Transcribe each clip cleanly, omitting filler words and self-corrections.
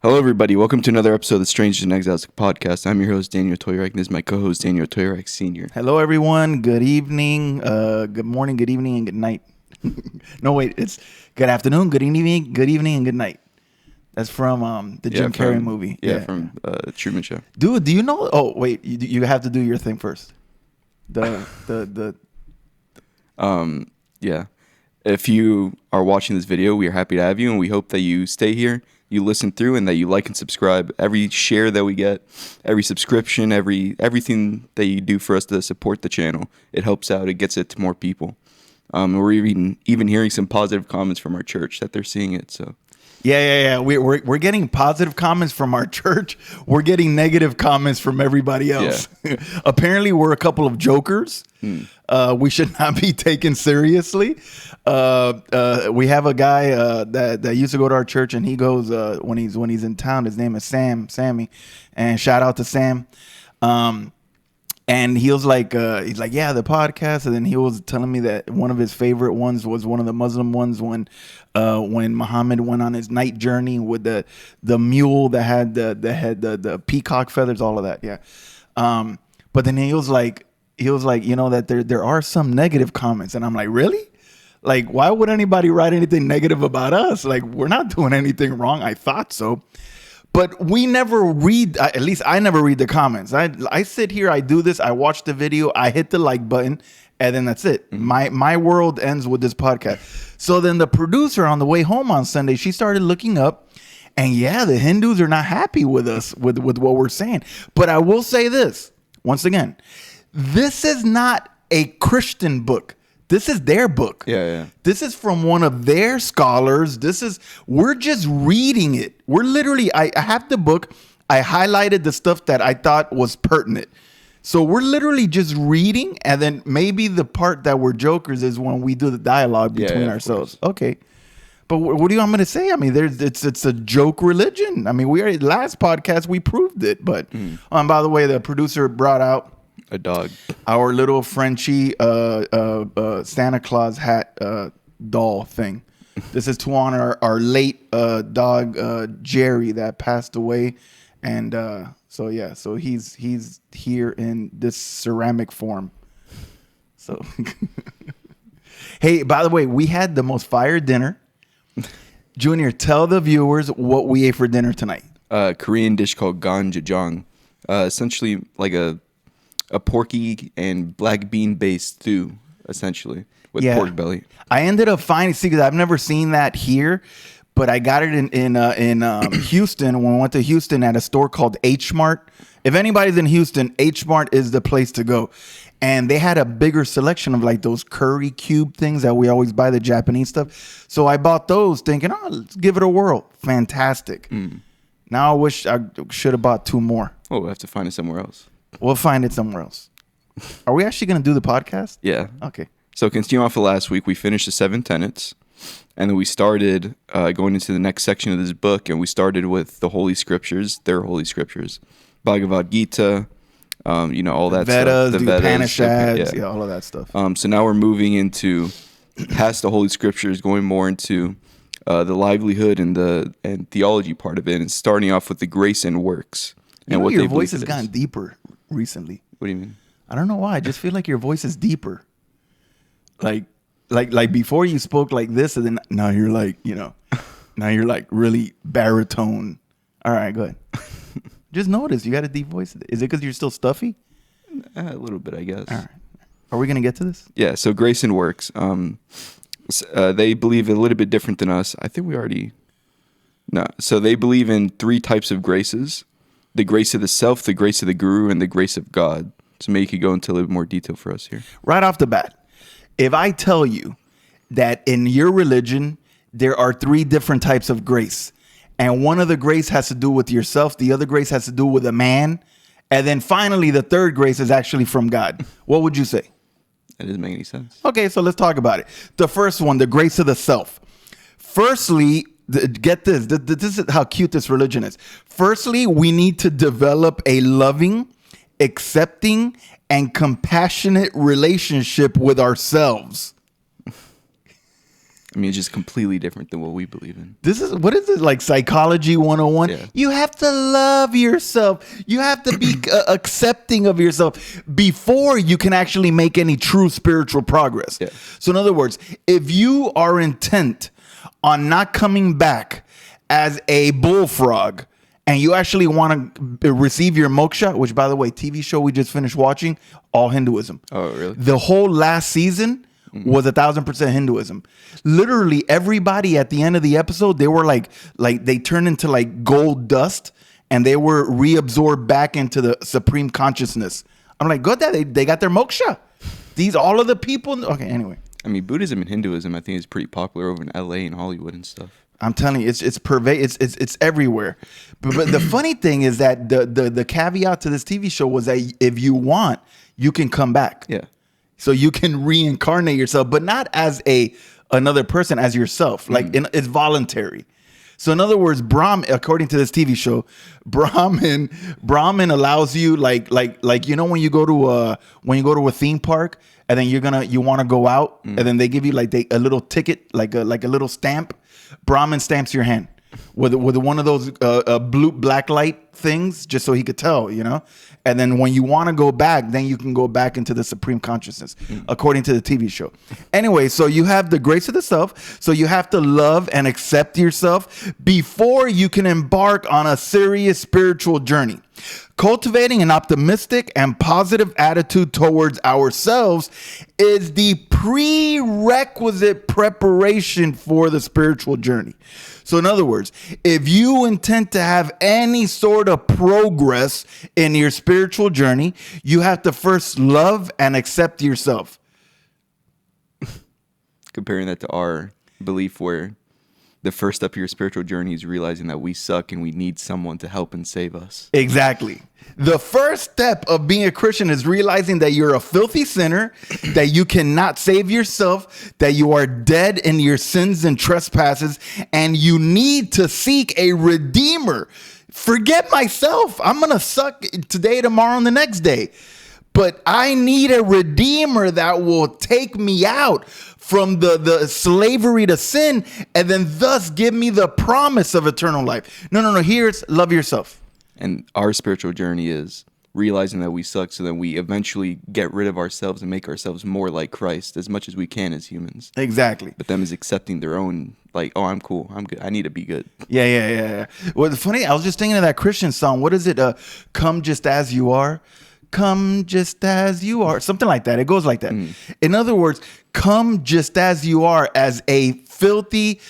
Hello, everybody. Welcome to another episode of the Strangers and Exiles podcast. I'm your host, Daniel Toirac, and this is my co-host, Daniel Toirac Sr. Hello, everyone. Good evening, good morning, good evening, and good night. No, wait. It's good afternoon, good evening, and good night. That's from the Jim Carrey movie. Yeah, from Truman Show. Dude, do you know? Oh, wait. You have to do your thing first. Yeah. If you are watching this video, we are happy to have you, and we hope that you stay here, you listen through, and that you like and subscribe. Every share that we get, every subscription, everything that you do for us to support the channel, it helps out. It gets it to more people. We're even hearing some positive comments from our church that they're seeing it. So. Yeah. We're getting positive comments from our church. We're getting negative comments from everybody else. Yeah. Apparently, we're a couple of jokers. We should not be taken seriously. We have a guy that used to go to our church, and he goes when he's in town. His name is Sammy, and shout out to Sam. And he was like, yeah, the podcast. And then he was telling me that one of his favorite ones was one of the Muslim ones when Muhammad went on his night journey with the mule that had the peacock feathers, all of that. Yeah. But then he was like, that there are some negative comments. And I'm like, really? Like, why would anybody write anything negative about us? Like, we're not doing anything wrong. I thought so. But we never read, at least I never read the comments. I sit here, I do this, I watch the video, I hit the like button, and then that's it. Mm-hmm. My world ends with this podcast. So then the producer on the way home on Sunday, she started looking up, and yeah, the Hindus are not happy with us, with what we're saying. But I will say this, once again, this is not a Christian book. This is their book. Yeah. This is from one of their scholars. We're just reading it. We're literally, I have the book. I highlighted the stuff that I thought was pertinent. So we're literally just reading. And then maybe the part that we're jokers is when we do the dialogue between ourselves. Okay. But what do you want me to say? I mean, it's a joke religion. I mean, last podcast, we proved it. But by the way, the producer brought out a dog, our little Frenchie Santa Claus hat doll thing. This is to honor our late dog Jerry that passed away, and so he's here in this ceramic form. So hey, by the way, we had the most fire dinner. Junior, tell the viewers what we ate for dinner tonight. Korean dish called ganjajang, essentially like a porky and black bean based stew, essentially, with pork belly. I ended up finding, because I've never seen that here, but I got it in Houston when we went to Houston at a store called H Mart. If anybody's in Houston, H Mart is the place to go. And they had a bigger selection of like those curry cube things that we always buy, the Japanese stuff. So I bought those thinking, let's give it a whirl. Fantastic. Now I wish I should have bought 2 more. Oh, we'll have to find it somewhere else. We'll find it somewhere else. Are we actually going to do the podcast? Yeah. Okay. So continue off of last week, we finished the 7 tenets, and then we started going into the next section of this book, and we started with the Holy Scriptures, their Holy Scriptures, Bhagavad Gita, all that Vedas, stuff. The Upanishads, all of that stuff. So now we're moving into past the Holy Scriptures, going more into the livelihood and theology part of it, and starting off with the grace and works. And what your voice has gotten deeper recently. What do you mean? I don't know why. I just feel like your voice is deeper. Like before you spoke like this, and then now you're like, now you're like really baritone. All right, go ahead. Just notice you got a deep voice. Is it because you're still stuffy? A little bit, I guess. All right. Are we gonna get to this? Yeah. So grace and works. They believe a little bit different than us. I think we already. No. So they believe in 3 types of graces: the grace of the self, the grace of the guru, and the grace of God. So maybe you could go into a little bit more detail for us here. Right off the bat, if I tell you that in your religion, there are 3 different types of grace, and one of the grace has to do with yourself, the other grace has to do with a man, and then finally the third grace is actually from God, what would you say? That doesn't make any sense. Okay, so let's talk about it. The first one, the grace of the self. Firstly, get this. This is how cute this religion is. Firstly, we need to develop a loving, accepting, and compassionate relationship with ourselves. I mean, it's just completely different than what we believe in. What is it, like psychology 101? Yeah. You have to love yourself. You have to be accepting of yourself before you can actually make any true spiritual progress. Yeah. So in other words, if you are intent on not coming back as a bullfrog and you actually want to receive your moksha, which by the way, TV show we just finished watching, all Hinduism. Oh, really? The whole last season was 1,000% Hinduism. Literally everybody at the end of the episode, they were like they turned into like gold dust and they were reabsorbed back into the supreme consciousness. I'm like, good that they got their moksha. All of the people. Okay, anyway. I mean, Buddhism and Hinduism, I think, is pretty popular over in LA and Hollywood and stuff. I'm telling you, it's it's everywhere. But the funny thing is that the caveat to this TV show was that if you want, you can come back. Yeah. So you can reincarnate yourself, but not as another person, as yourself. Like it's voluntary. So in other words, according to this TV show, Brahmin allows you like you know when you go to a theme park and then you want to go out and then they give you like a little ticket, like a little stamp. Brahmin stamps your hand with one of those black light things, just so he could tell, you know. And then when you want to go back, then you can go back into the supreme consciousness, according to the TV show. Anyway, so you have the grace of the self. So you have to love and accept yourself before you can embark on a serious spiritual journey. Cultivating an optimistic and positive attitude towards ourselves is the prerequisite preparation for the spiritual journey. So in other words, if you intend to have any sort of progress in your spiritual journey, you have to first love and accept yourself. Comparing that to our belief where the first step of your spiritual journey is realizing that we suck and we need someone to help and save us. Exactly. The first step of being a Christian is realizing that you're a filthy sinner, that you cannot save yourself, that you are dead in your sins and trespasses, and you need to seek a redeemer. Forget myself. I'm going to suck today, tomorrow, and the next day. But I need a redeemer that will take me out from the slavery to sin and then thus give me the promise of eternal life. No. Here's love yourself. And our spiritual journey is realizing that we suck so that we eventually get rid of ourselves and make ourselves more like Christ as much as we can as humans. Exactly. But them is accepting their own, like, oh, I'm cool. I'm good. I need to be good. Yeah. Well, the funny, I was just thinking of that Christian song. What is it? Come just as you are. Come just as you are. Something like that. It goes like that. In other words, come just as you are, as a filthy,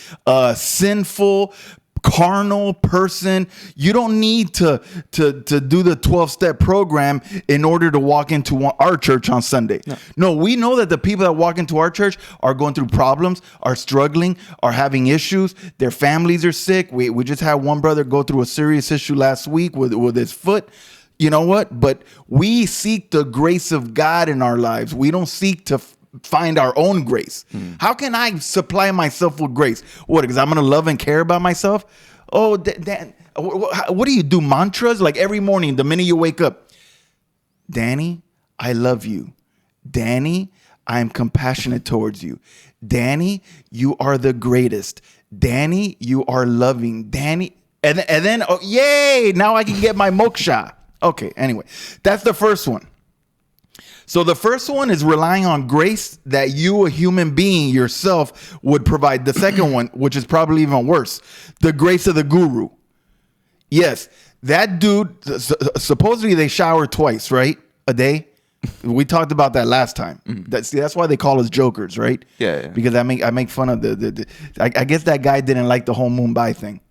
sinful, carnal person. You don't need to do the 12-step program in order to walk into our church on Sunday. No, we know that the people that walk into our church are going through problems, are struggling, are having issues. Their families are sick. We just had one brother go through a serious issue last week with his foot. You know what? But we seek the grace of God in our lives. We don't seek to find our own grace. How can I supply myself with grace? What? Because I'm going to love and care about myself? Oh, what do you do? Mantras? Like every morning, the minute you wake up. Danny, I love you. Danny, I am compassionate towards you. Danny, you are the greatest. Danny, you are loving. Danny. And then, oh, yay, now I can get my moksha. Okay, anyway, that's the first one. So the first one is relying on grace that you, a human being yourself, would provide. The second one, which is probably even worse, the grace of the guru. Yes, that dude, supposedly they shower twice, right? A day. We talked about that last time. That's why they call us jokers, right? Yeah. Because I make fun of I guess that guy didn't like the whole Mumbai thing.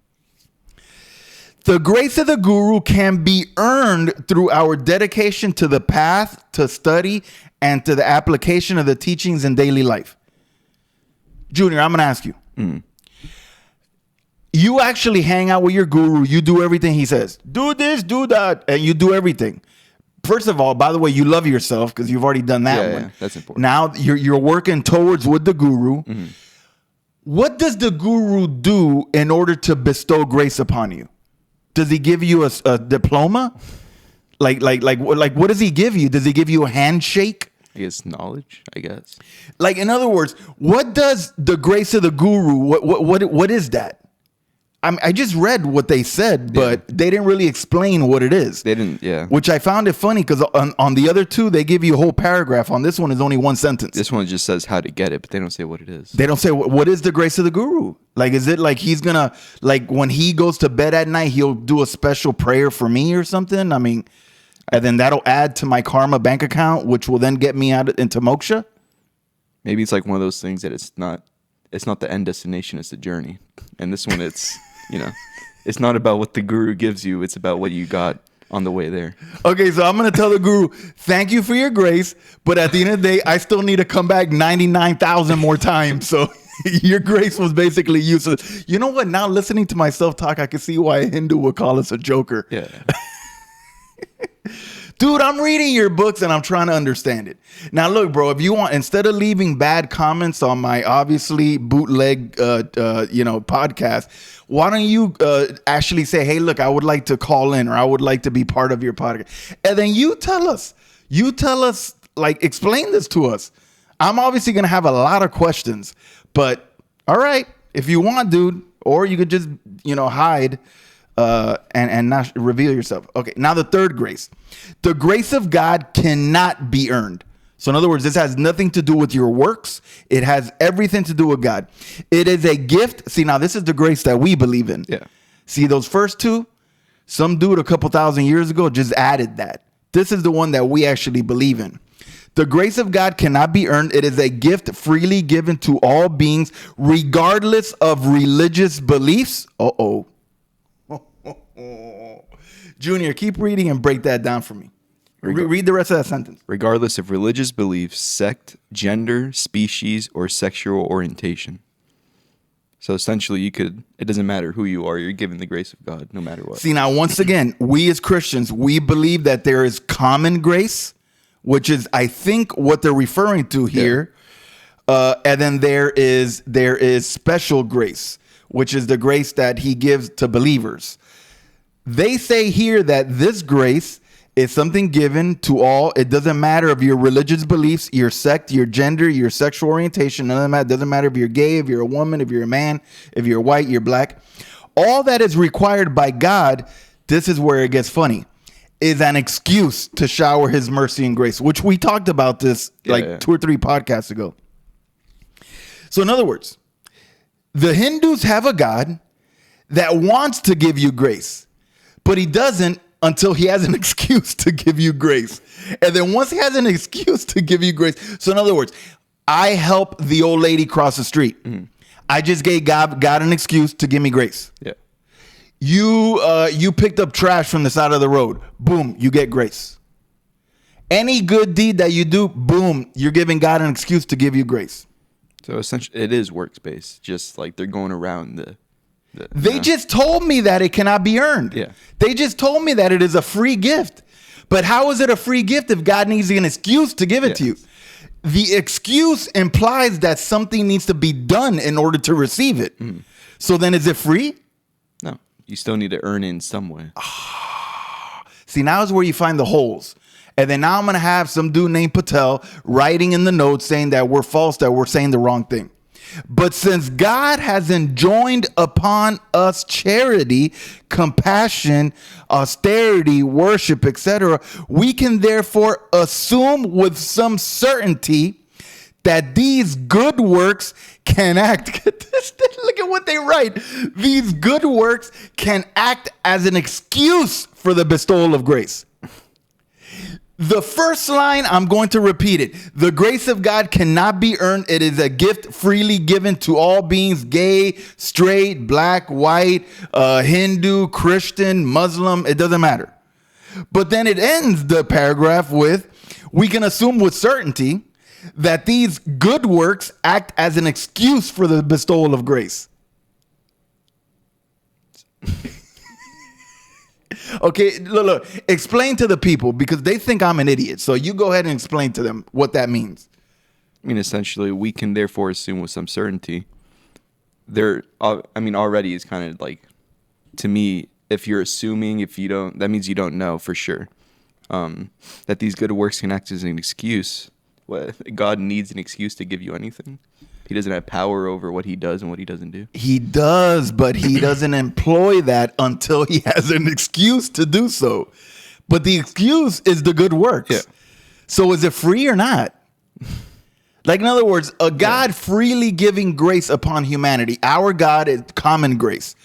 The grace of the guru can be earned through our dedication to the path, to study, and to the application of the teachings in daily life. Junior, I'm going to ask you. You actually hang out with your guru. You do everything he says. Do this, do that, and you do everything. First of all, by the way, you love yourself because you've already done that one. Yeah, that's important. Now you're working towards with the guru. What does the guru do in order to bestow grace upon you? Does he give you a diploma? Like what does he give you? Does he give you a handshake? I guess knowledge, I guess. Like, in other words, what does the grace of the guru, what is that? I just read what they said, but they didn't really explain what it is. They didn't, yeah. Which I found it funny because on the other two, they give you a whole paragraph. On this one, is only one sentence. This one just says how to get it, but they don't say what it is. They don't say what is the grace of the guru. Like, is it like he's gonna, like, when he goes to bed at night, he'll do a special prayer for me or something? I mean, and then that'll add to my karma bank account, which will then get me out into moksha. Maybe it's like one of those things that it's not the end destination, it's the journey. And this one, it's, it's not about what the guru gives you. It's about what you got on the way there. Okay, so I'm going to tell the guru, thank you for your grace, but at the end of the day, I still need to come back 99,000 more times. So your grace was basically useless. You know what? Now listening to myself talk, I can see why a Hindu would call us a joker. Yeah. Dude, I'm reading your books and I'm trying to understand it. Now, look, bro, if you want, instead of leaving bad comments on my obviously bootleg, podcast, why don't you actually say, hey, look, I would like to call in, or I would like to be part of your podcast. And then you tell us, like, explain this to us. I'm obviously going to have a lot of questions, but all right, if you want, dude, or you could just, hide. And not reveal yourself. Okay, now the third grace. The grace of God cannot be earned. So in other words, this has nothing to do with your works. It has everything to do with God. It is a gift. See, now this is the grace that we believe in. Yeah. See, those first two, some dude a couple thousand years ago just added that. This is the one that we actually believe in. The grace of God cannot be earned. It is a gift freely given to all beings, regardless of religious beliefs. Uh-oh. Junior, keep reading and break that down for me. Read the rest of that sentence. Regardless of religious beliefs, sect, gender, species, or sexual orientation. So essentially, it doesn't matter who you are, you're given the grace of God no matter what. See, now, once again, we as Christians, we believe that there is common grace, which is, I think, what they're referring to here. Yeah. And then there is special grace, which is the grace that he gives to believers. They say here that this grace is something given to all. It doesn't matter of your religious beliefs, your sect, your gender, your sexual orientation. None of that. It doesn't matter if you're gay, if you're a woman, if you're a man, if you're white, you're black. All that is required by God, this is where it gets funny, is an excuse to shower his mercy and grace, which we talked about this 2 or 3 podcasts ago. So in other words, the Hindus have a God that wants to give you grace, but he doesn't until he has an excuse to give you grace. And then once he has an excuse to give you grace. So in other words, I help the old lady cross the street. Mm-hmm. I just gave God an excuse to give me grace. Yeah. You picked up trash from the side of the road. Boom, you get grace. Any good deed that you do, boom, you're giving God an excuse to give you grace. So essentially, it is works-based, just like they're going around They just told me that it cannot be earned. Yeah. They just told me that it is a free gift. But how is it a free gift if God needs an excuse to give it to you? The excuse implies that something needs to be done in order to receive it. Mm. So then is it free? No. You still need to earn it in some way. See, now is where you find the holes. And then now I'm going to have some dude named Patel writing in the notes saying that we're false, that we're saying the wrong thing. But since God has enjoined upon us charity, compassion, austerity, worship, etc., we can therefore assume with some certainty that these good works can act. Look at what they write. These good works can act as an excuse for the bestowal of grace. The first line, I'm going to repeat it. The grace of God cannot be earned. It is a gift freely given to all beings, gay, straight, black, white, Hindu, Christian, Muslim. It doesn't matter. But then it ends the paragraph with, we can assume with certainty that these good works act as an excuse for the bestowal of grace. Okay, look, explain to the people because they think I'm an idiot. So you go ahead and explain to them what that means. I mean, essentially, we can therefore assume with some certainty. Already it's kind of like, to me, if you're assuming, if you don't, that means you don't know for sure. That these good works can act as an excuse. what, God needs an excuse to give you anything? He doesn't have power over what he does and what he doesn't do. He does, but he doesn't employ that until he has an excuse to do so. But the excuse is the good works. Yeah. So is it free or not? Like, in other words, a God freely giving grace upon humanity. Our God is common grace.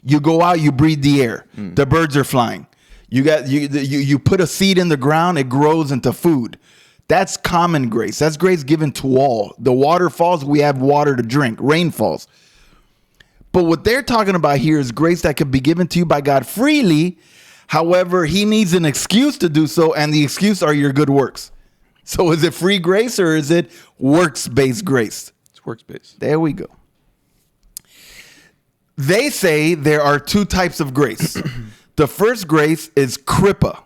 You go out, you breathe the air. The birds are flying. You put a seed in the ground, it grows into food. That's common grace. That's grace given to all. The water falls, we have water to drink. Rain falls. But what they're talking about here is grace that can be given to you by God freely. However, he needs an excuse to do so, and the excuse are your good works. So is it free grace or is it works-based grace? It's works-based. There we go. They say there are two types of grace. The first grace is kripa.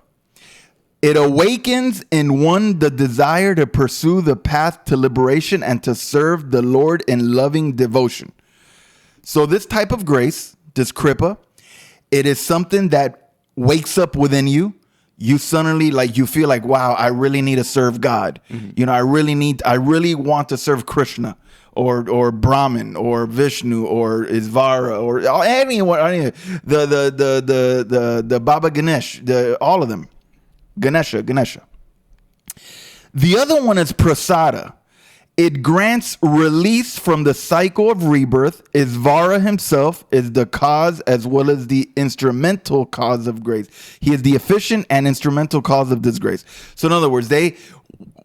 It awakens in one the desire to pursue the path to liberation and to serve the Lord in loving devotion. So this type of grace, this kripa, it is something that wakes up within you. You suddenly you feel like, wow, I really need to serve God. Mm-hmm. I really want to serve Krishna or Brahman or Vishnu or Isvara or anyone, the Baba Ganesh, all of them. Ganesha. The other one is prasada. It grants release from the cycle of rebirth. Isvara himself is the cause as well as the instrumental cause of grace. He is the efficient and instrumental cause of this grace. So in other words,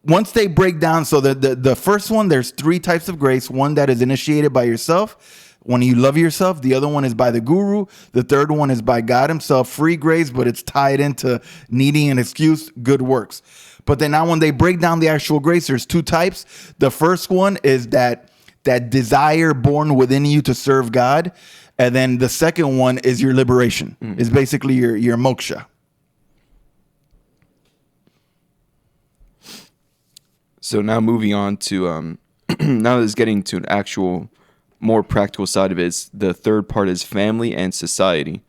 once they break down, so the first one, there's three types of grace. One that is initiated by yourself, when you love yourself. The other one is by the guru. The third one is by God himself, free grace, but it's tied into needing an excuse, good works. But then now when they break down the actual grace, there's two types. The first one is that desire born within you to serve God. And then the second one is your liberation. It's basically your moksha. So now moving on to, now that it's getting to an actual more practical side of it, the third part is family and society.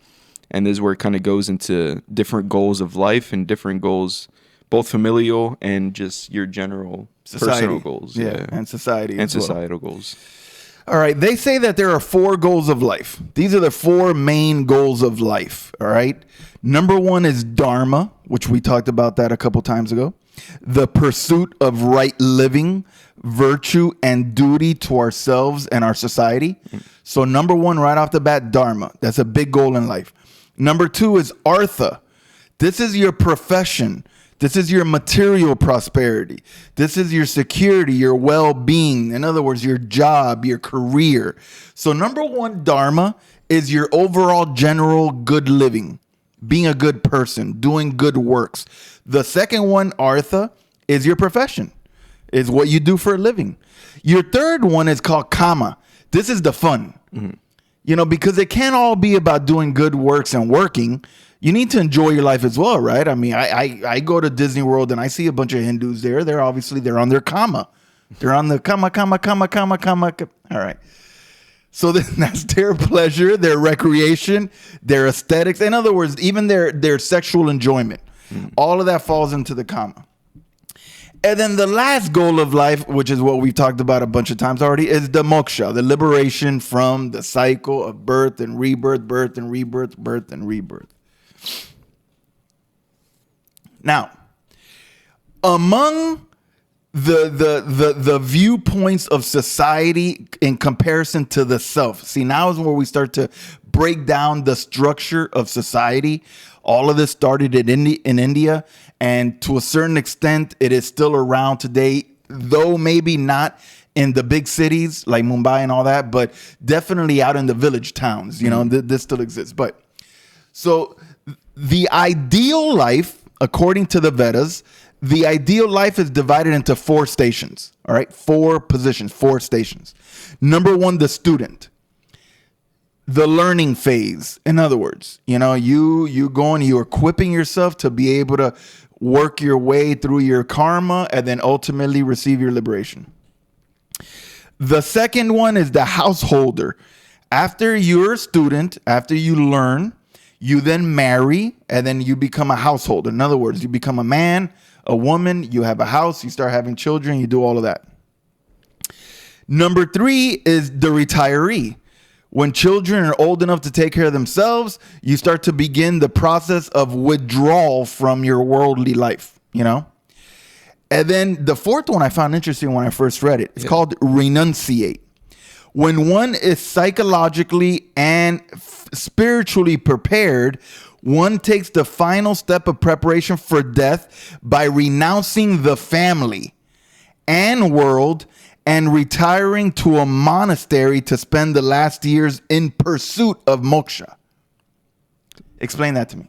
And this is where it kind of goes into different goals of life and different goals, both familial and just your general personal goals. Yeah, and society and societal goals. All right. They say that there are 4 goals of life. These are the 4 main goals of life. All right. Number 1 is dharma, which we talked about that a couple times ago. The pursuit of right living, virtue, and duty to ourselves and our society. So number 1, right off the bat, dharma. That's a big goal in life. Number 2 is artha. This is your profession. This is your material prosperity. This is your security, your well-being. In other words, your job, your career. So number 1, dharma, is your overall general good living, being a good person, doing good works. The second one, artha, is your profession, is what you do for a living. Your third one is called kama. This is the fun. Mm-hmm. Because it can't all be about doing good works and working. You need to enjoy your life as well, right? I mean, I go to Disney World and I see a bunch of Hindus there. They're on their kama. They're on the kama. All right. So that's their pleasure, their recreation, their aesthetics. In other words, even their sexual enjoyment. All of that falls into the kama. And then the last goal of life, which is what we've talked about a bunch of times already, is the moksha, the liberation from the cycle of birth and rebirth, birth and rebirth, birth and rebirth. Now, among the viewpoints of society in comparison to the self. See, now is where we start to break down the structure of society. All of this started in India, and to a certain extent, it is still around today, though maybe not in the big cities like Mumbai and all that, but definitely out in the village towns. This still exists. But so the ideal life, according to the Vedas, the ideal life is divided into 4 stations. All right, 4 positions, 4 stations. Number 1, the student. The learning phase. In other words, you're equipping yourself to be able to work your way through your karma and then ultimately receive your liberation. The second one is the householder. After you're a student, after you learn, You then marry, and then you become a householder. In other words, you become a man, a woman, you have a house, you start having children, you do all of that. Number 3 is the retiree. When children are old enough to take care of themselves, you start to begin the process of withdrawal from your worldly life, you know? And then the 4th one I found interesting when I first read it. It's called renunciate. When one is psychologically and spiritually prepared, one takes the final step of preparation for death by renouncing the family and world and retiring to a monastery to spend the last years in pursuit of moksha. Explain that to me.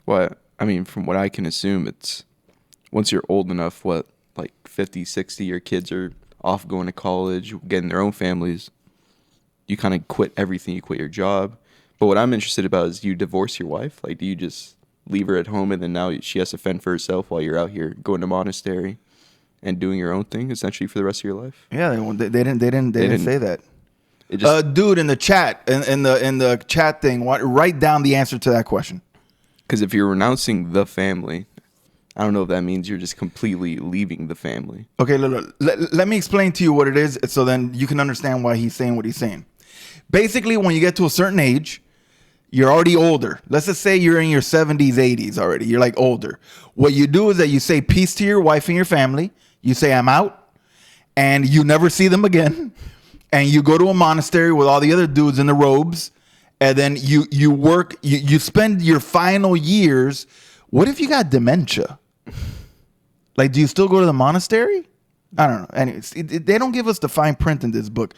Well, I mean, from what I can assume, it's once you're old enough, like 50, 60, your kids are off going to college, getting their own families, you kind of quit everything. You quit your job. But what I'm interested about is, you divorce your wife? Like, do you just leave her at home and then now she has to fend for herself while you're out here going to monastery and doing your own thing essentially for the rest of your life? Yeah, they didn't say that. It just, dude, in the chat, in the chat thing, write down the answer to that question. Because if you're renouncing the family, I don't know if that means you're just completely leaving the family. Okay, let me explain to you what it is, so then you can understand why he's saying what he's saying. Basically, when you get to a certain age, you're already older. Let's just say you're in your 70s, 80s already. You're like older. What you do is that you say peace to your wife and your family. You say, I'm out. And you never see them again. And you go to a monastery with all the other dudes in the robes. And then you work, you spend your final years. What if you got dementia? Like, do you still go to the monastery? I don't know. Anyways, they don't give us the fine print in this book.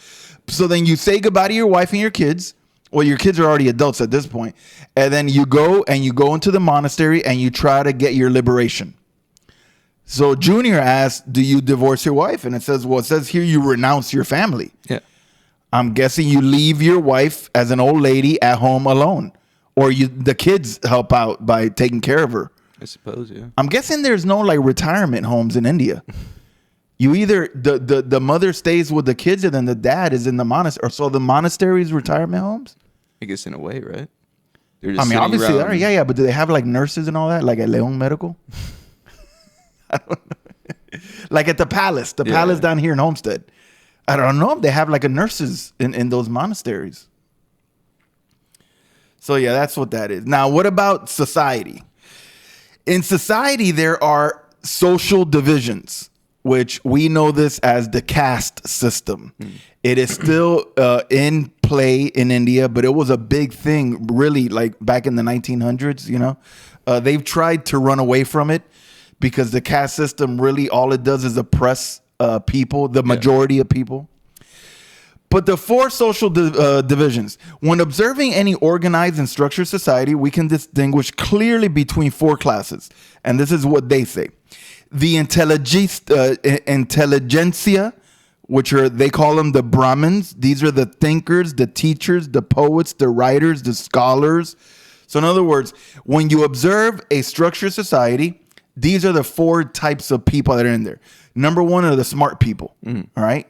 So then you say goodbye to your wife and your kids. Well, your kids are already adults at this point. And then you go into the monastery and you try to get your liberation. So Junior asked, do you divorce your wife? And it says here you renounce your family. Yeah. I'm guessing you leave your wife as an old lady at home alone. Or the kids help out by taking care of her. I suppose, yeah. I'm guessing there's no like retirement homes in India. You either the mother stays with the kids and then the dad is in the monastery. So the monastery's retirement homes? I guess in a way, right? I mean, obviously they are. Yeah. But do they have like nurses and all that? Like at Leon Medical? I don't know. Like at the palace. The palace down here in Homestead. I don't know if they have like a nurses in those monasteries. So yeah, that's what that is. Now, what about society? In society, there are social divisions, which we know this as the caste system. It is still in play in India, but it was a big thing really like back in the 1900s, you know. They've tried to run away from it because the caste system really all it does is oppress people, the majority of people. But the 4 social divisions, when observing any organized and structured society, we can distinguish clearly between 4 classes. And this is what they say. The intelligentsia, which they call them the Brahmins. These are the thinkers, the teachers, the poets, the writers, the scholars. So in other words, when you observe a structured society, these are the 4 types of people that are in there. Number 1 are the smart people. All right.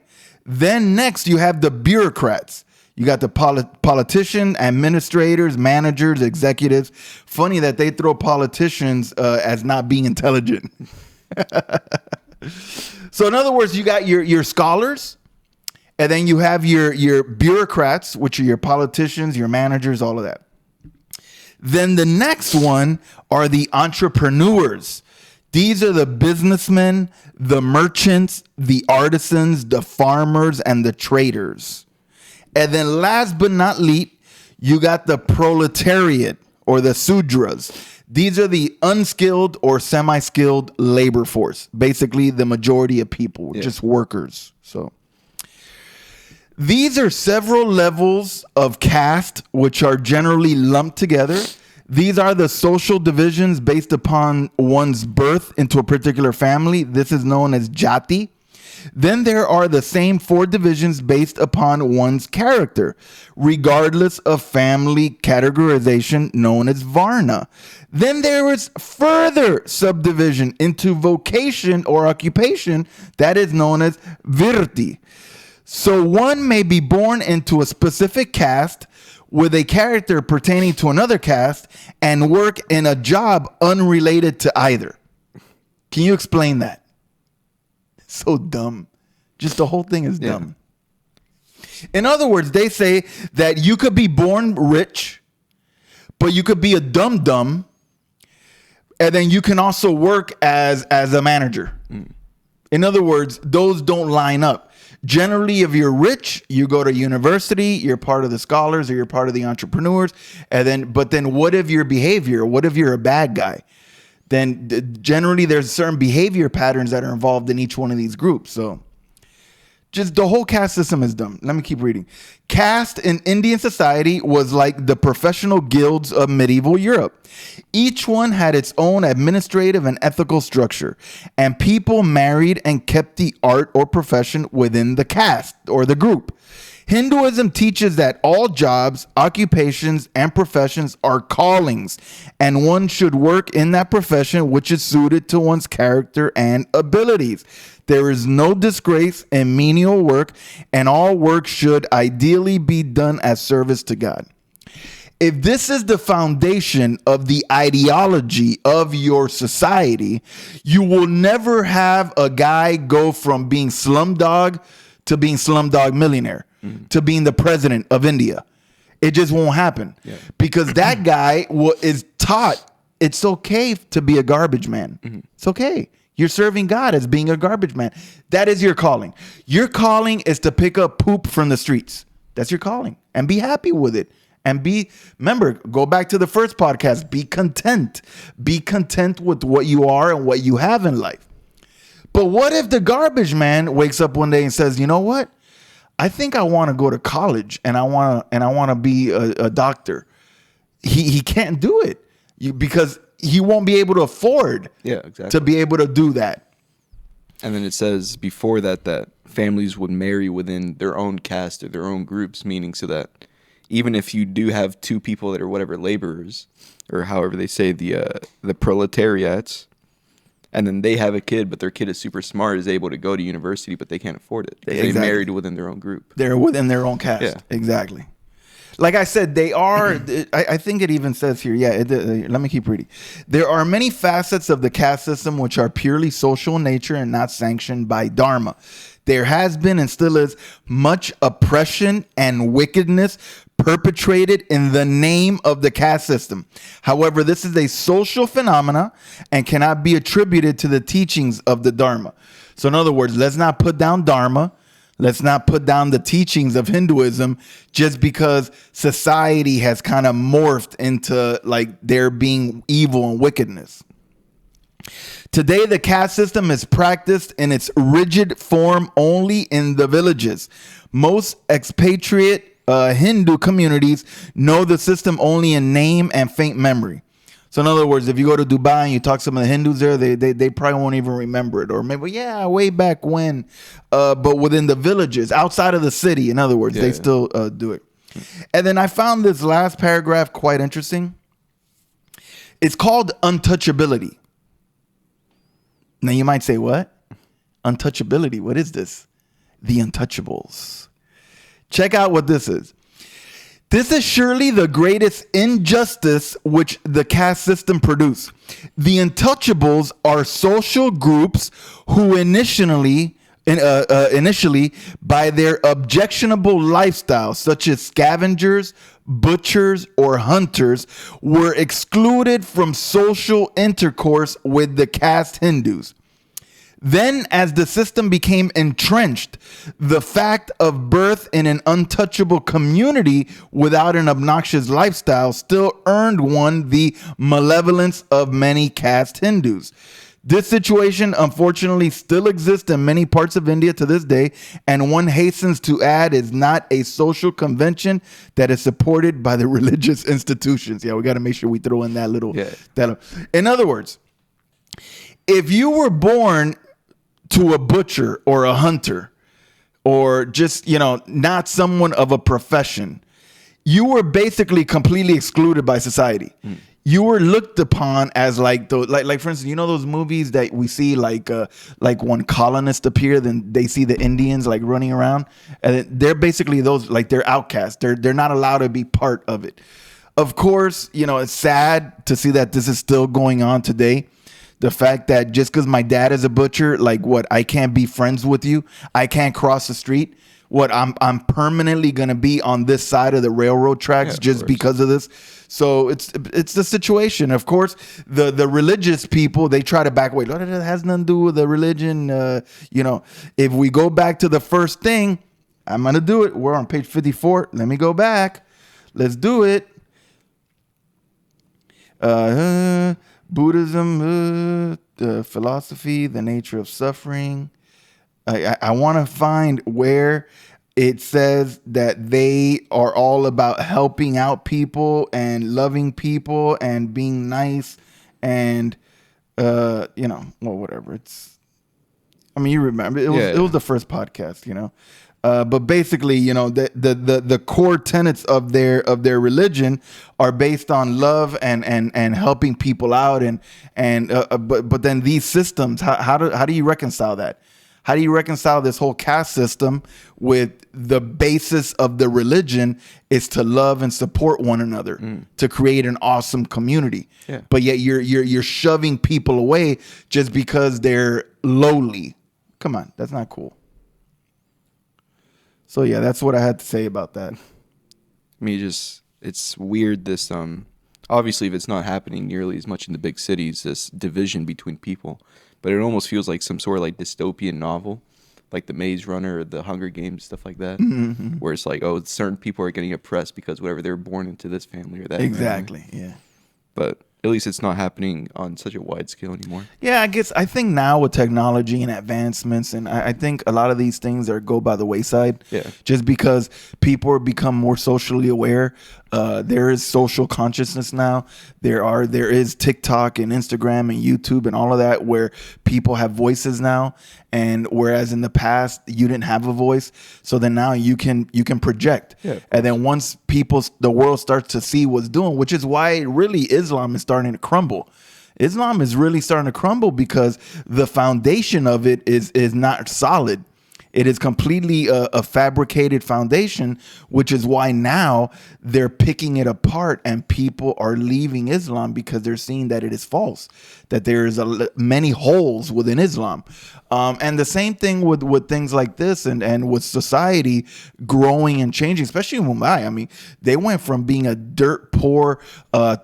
Then next you have the bureaucrats. You got the politicians, administrators, managers, executives. Funny that they throw politicians as not being intelligent. So in other words, you got your scholars, and then you have your bureaucrats, which are your politicians, your managers, all of that. Then the next one are the entrepreneurs. These are the businessmen, the merchants, the artisans, the farmers, and the traders. And then last but not least, you got the proletariat or the Sudras. These are the unskilled or semi-skilled labor force. Basically, the majority of people, just workers. So these are several levels of caste, which are generally lumped together. These are the social divisions based upon one's birth into a particular family. This is known as jati. Then there are the same 4 divisions based upon one's character, regardless of family categorization, known as varna. Then there is further subdivision into vocation or occupation that is known as virti. So one may be born into a specific caste with a character pertaining to another caste and work in a job unrelated to either. Can you explain that? So dumb. Just the whole thing is dumb. In other words, they say that you could be born rich, but you could be a dumb, and then you can also work as a manager. In other words, those don't line up. Generally, if you're rich, you go to university, you're part of the scholars or you're part of the entrepreneurs. But then what if your behavior, what if you're a bad guy? Then generally there's certain behavior patterns that are involved in each one of these groups. So just the whole caste system is dumb. Let me keep reading. Caste in Indian society was like the professional guilds of medieval Europe. Each one had its own administrative and ethical structure, and people married and kept the art or profession within the caste or the group. Hinduism teaches that all jobs, occupations, and professions are callings, and one should work in that profession which is suited to one's character and abilities. There is no disgrace in menial work, and all work should ideally be done as service to God. If this is the foundation of the ideology of your society, you will never have a guy go from being slumdog to being slumdog millionaire, to being the president of India. It just won't happen because that guy is taught it's okay to be a garbage man. It's okay. You're serving God as being a garbage man. That is your calling. Your calling is to pick up poop from the streets. That's your calling, and be happy with it. And remember, go back to the first podcast, be content. Be content with what you are and what you have in life. But what if the garbage man wakes up one day and says, you know what? I think I want to go to college and I want to be a doctor. He can't do it because he won't be able to afford to be able to do that. And then it says before that families would marry within their own caste or their own groups, meaning so that even if you do have two people that are whatever laborers or however they say the proletariats, and then they have a kid, but their kid is super smart, is able to go to university, but they can't afford it. They married within their own group. They're within their own caste. Yeah. Exactly. Like I said, they are, I think it even says here, let me keep reading. There are many facets of the caste system which are purely social in nature and not sanctioned by Dharma. There has been and still is much oppression and wickedness perpetrated in the name of the caste system. However, this is a social phenomena and cannot be attributed to the teachings of the Dharma. So in other words, let's not put down Dharma. Let's not put down the teachings of Hinduism just because society has kind of morphed into like there being evil and wickedness. Today, the caste system is practiced in its rigid form only in the villages. Most expatriate Hindu communities know the system only in name and faint memory. So in other words, if you go to Dubai and you talk to some of the Hindus there, they probably won't even remember it. Or maybe, way back when. But within the villages, outside of the city, in other words, they still do it. And then I found this last paragraph quite interesting. It's called untouchability. Now you might say, what? Untouchability, what is this? The untouchables. Check out what this is. This is surely the greatest injustice which the caste system produced. The untouchables are social groups who initially by their objectionable lifestyle, such as scavengers, butchers, or hunters, were excluded from social intercourse with the caste Hindus. Then, as the system became entrenched, the fact of birth in an untouchable community without an obnoxious lifestyle still earned one the malevolence of many caste Hindus. This situation, unfortunately, still exists in many parts of India to this day, and one hastens to add is not a social convention that is supported by the religious institutions. Yeah, we got to make sure we throw in that little. In other words, if you were born to a butcher or a hunter or just, not someone of a profession, you were basically completely excluded by society. you were looked upon as like the like for instance, you know those movies that we see like when colonists appear, then they see the Indians like running around, and they're basically those, like, they're outcasts. They're not allowed to be part of it. Of course, you know, it's sad to see that this is still going on today. The fact that just because my dad is a butcher, like, what, I can't be friends with you, I can't cross the street. What, I'm permanently gonna be on this side of the railroad tracks just because of this. So it's the situation. Of course, the religious people, they try to back away. It has nothing to do with the religion. You know, if we go back to the first thing, I'm gonna do it. We're on page 54. Let me go back. Let's do it. Buddhism, philosophy, the nature of suffering. I want to find where it says that they are all about helping out people and loving people and being nice and, you know, well, whatever. It's, I mean, you remember, it was the first podcast, you know. But basically, you know, the core tenets of their religion are based on love and helping people out, but then these systems, how do you reconcile that? How do you reconcile this whole caste system with the basis of the religion is to love and support one another, to create an awesome community? Yeah. But yet you're shoving people away just because they're lowly. Come on, that's not cool. So yeah, that's what I had to say about that. I mean, it's weird. This obviously, if it's not happening nearly as much in the big cities, this division between people. But it almost feels like some sort of like dystopian novel, like the Maze Runner or the Hunger Games, stuff like that, where it's like, oh, certain people are getting oppressed because whatever, they were born into this family or that. Exactly, family. Yeah. But at least it's not happening on such a wide scale anymore. Yeah, I think now with technology and advancements, and I think a lot of these things go by the wayside. Yeah. Just because people are become more socially aware. There is social consciousness now. There is TikTok and Instagram and YouTube and all of that where people have voices now. And whereas in the past you didn't have a voice, so then now you can project. Yeah, and then once the world starts to see what's doing, which is why really Islam is starting to crumble. Islam is really starting to crumble because the foundation of it is not solid. It is completely a fabricated foundation, which is why now they're picking it apart and people are leaving Islam because they're seeing that it is false, that there's many holes within Islam. And the same thing with things like this and with society growing and changing, especially in Mumbai. I mean, they went from being a dirt poor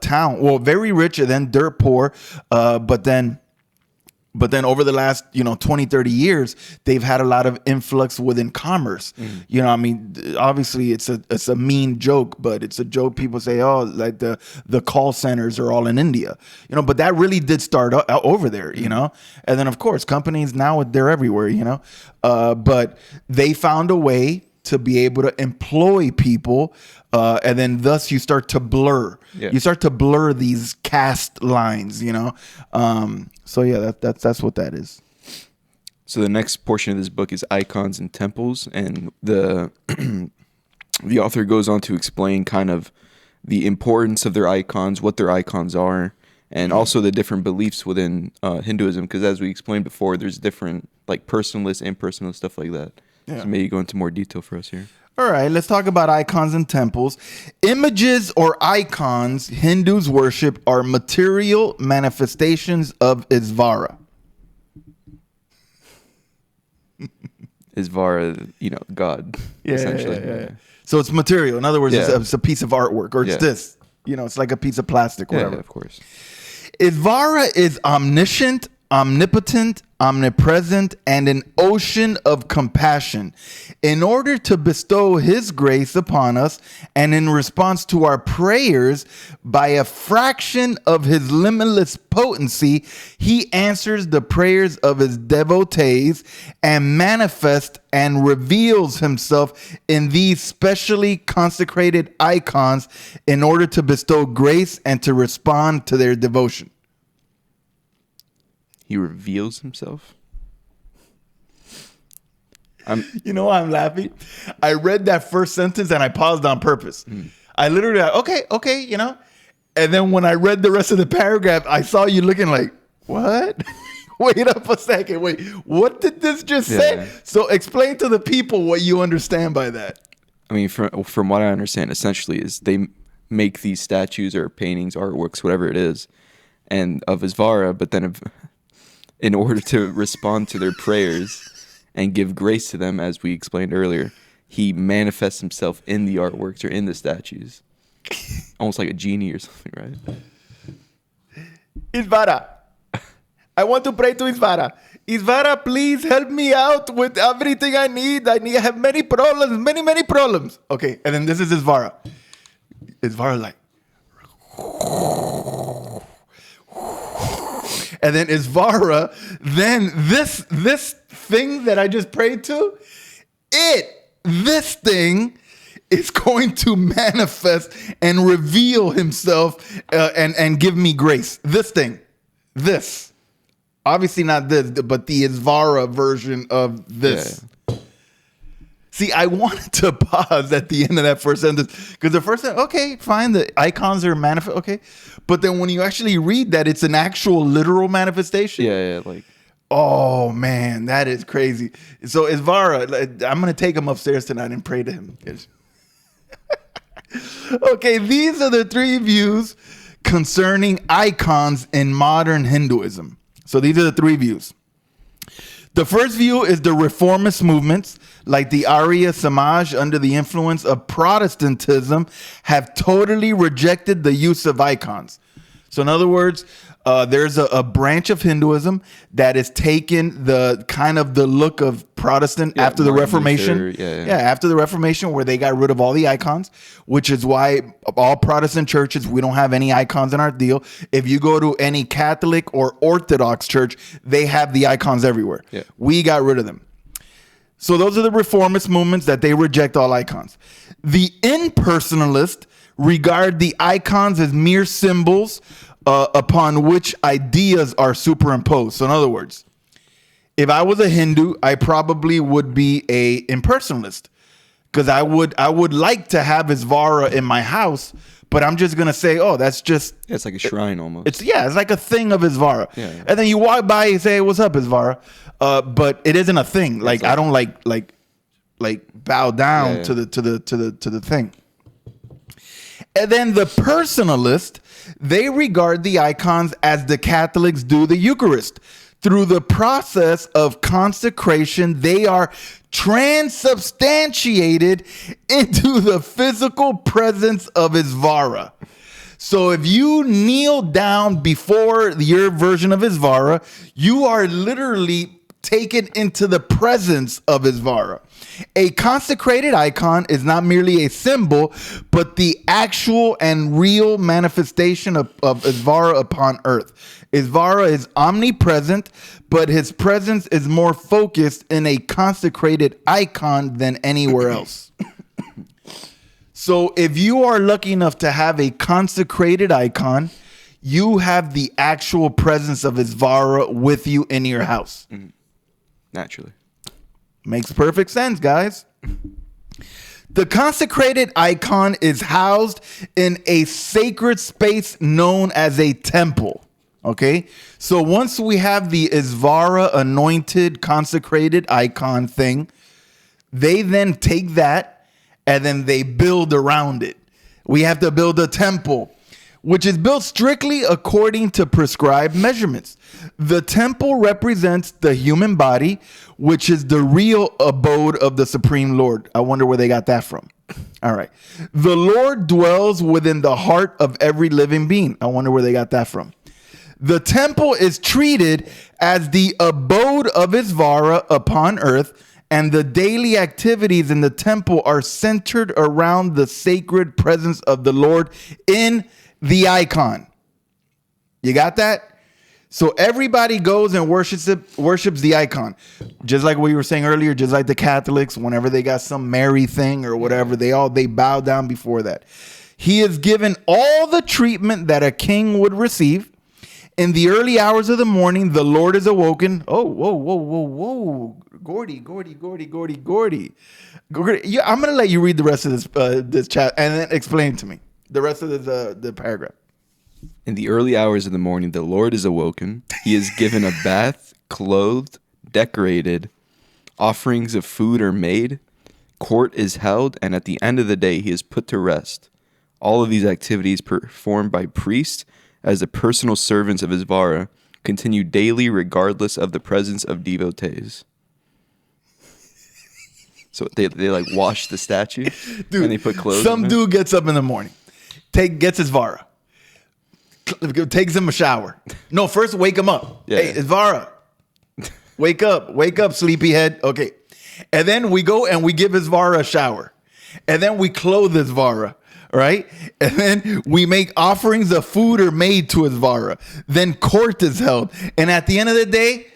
town, well, very rich and then dirt poor, but then over the last, 20, 30 years, they've had a lot of influx within commerce. You know, I mean, obviously it's a mean joke, but it's a joke. People say, oh, like the call centers are all in India, but that really did start over there, And then, of course, companies now, they're everywhere, but they found a way to be able to employ people, and then thus you start to blur. Yeah. You start to blur these caste lines, So yeah, that's what that is. So the next portion of this book is icons and temples, and the the author goes on to explain kind of the importance of their icons, what their icons are, and also the different beliefs within Hinduism. Because as we explained before, there's different like personalist, impersonalist, stuff like that. Yeah. So maybe go into more detail for us here. All right, let's talk about icons and temples. Images or icons Hindus worship are material manifestations of Isvara. Isvara, God, essentially. Yeah. So it's material. In other words, it's a piece of artwork, or it's this. It's like a piece of plastic, whatever. Yeah, of course. Isvara is omniscient, omnipotent, omnipresent, and an ocean of compassion. In order to bestow his grace upon us, and in response to our prayers, by a fraction of his limitless potency, he answers the prayers of his devotees and manifests and reveals himself in these specially consecrated icons in order to bestow grace and to respond to their devotion. He reveals himself. I'm laughing. I read that first sentence and I paused on purpose. I literally, okay, And then when I read the rest of the paragraph, I saw you looking like, what? Wait up a second. Wait, what did this just say? So explain to the people what you understand by that. I mean, from what I understand, essentially is they make these statues or paintings, artworks, whatever it is, and of Isvara, but then in order to respond to their prayers and give grace to them, as we explained earlier, he manifests himself in the artworks or in the statues. Almost like a genie or something, right? Isvara. I want to pray to Isvara. Isvara, please help me out with everything I need. I have many problems, many problems. Okay, and then this is Isvara. Isvara like... And then Isvara, then this thing that I just prayed to, this thing is going to manifest and reveal himself and give me grace. This thing, this. Obviously not this, but the Isvara version of this. Yeah. See, I wanted to pause at the end of that first sentence because the first sentence, okay, fine, the icons are manifest, okay. But then when you actually read that, it's an actual literal manifestation. Yeah, like. Oh, man, that is crazy. So Isvara, I'm going to take him upstairs tonight and pray to him. Okay, these are the three views concerning icons in modern Hinduism. So these are the three views. The first view is the reformist movements, like the Arya Samaj under the influence of Protestantism, have totally rejected the use of icons. So in other words, there's a branch of Hinduism that has taken the kind of the look of Protestant after the Reformation. Luther, after the Reformation, where they got rid of all the icons, which is why all Protestant churches, we don't have any icons in our deal. If you go to any Catholic or Orthodox church, they have the icons everywhere. Yeah. We got rid of them. So those are the reformist movements that they reject all icons. The impersonalists regard the icons as mere symbols upon which ideas are superimposed. So in other words, if I was a Hindu, I probably would be a impersonalist because I would like to have Isvara in my house, but I'm just gonna say, oh, that's just it's like a shrine almost. It's like a thing of Isvara. Yeah. And then you walk by and say, hey, what's up, Isvara? But it isn't a thing. Like I don't like bow down to the thing. And then the personalist, they regard the icons as the Catholics do the Eucharist. Through the process of consecration, they are transubstantiated into the physical presence of Isvara. So if you kneel down before your version of Isvara, you are literally taken into the presence of Isvara. A consecrated icon is not merely a symbol, but the actual and real manifestation of Isvara upon earth. Isvara is omnipresent, but his presence is more focused in a consecrated icon than anywhere else. So if you are lucky enough to have a consecrated icon, you have the actual presence of Isvara with you in your house. Mm-hmm. Naturally. Makes perfect sense, guys. The consecrated icon is housed in a sacred space known as a temple. Okay, so once we have the Isvara anointed consecrated icon thing, they then take that and then they build around it. We have to build a temple, which is built strictly according to prescribed measurements. The temple represents the human body, which is the real abode of the Supreme Lord. I wonder where they got that from. All right. The Lord dwells within the heart of every living being. I wonder where they got that from. The temple is treated as the abode of Isvara upon earth, and the daily activities in the temple are centered around the sacred presence of the Lord in the icon. You got that? So everybody goes and worships the icon. Just like we were saying earlier, just like the Catholics, whenever they got some Mary thing or whatever, they bow down before that. He is given all the treatment that a king would receive. In the early hours of the morning, the Lord is awoken. Oh, whoa. Gordy. Yeah, I'm going to let you read the rest of this chat and then explain to me the rest of the paragraph. In the early hours of the morning, the Lord is awoken. He is given a bath, clothed, decorated. Offerings of food are made. Court is held. And at the end of the day, he is put to rest. All of these activities performed by priests as the personal servants of Isvara continue daily regardless of the presence of devotees. So they like wash the statue, dude, and they put clothes. Some dude gets up in the morning, gets his Vara, takes him a shower. No, first wake him up. Yeah. Hey, Isvara, wake up, sleepyhead. Okay, and then we go and we give Isvara a shower, and then we clothe Isvara. Right? And then we make offerings of food are made to Isvara. Then court is held. And at the end of the day,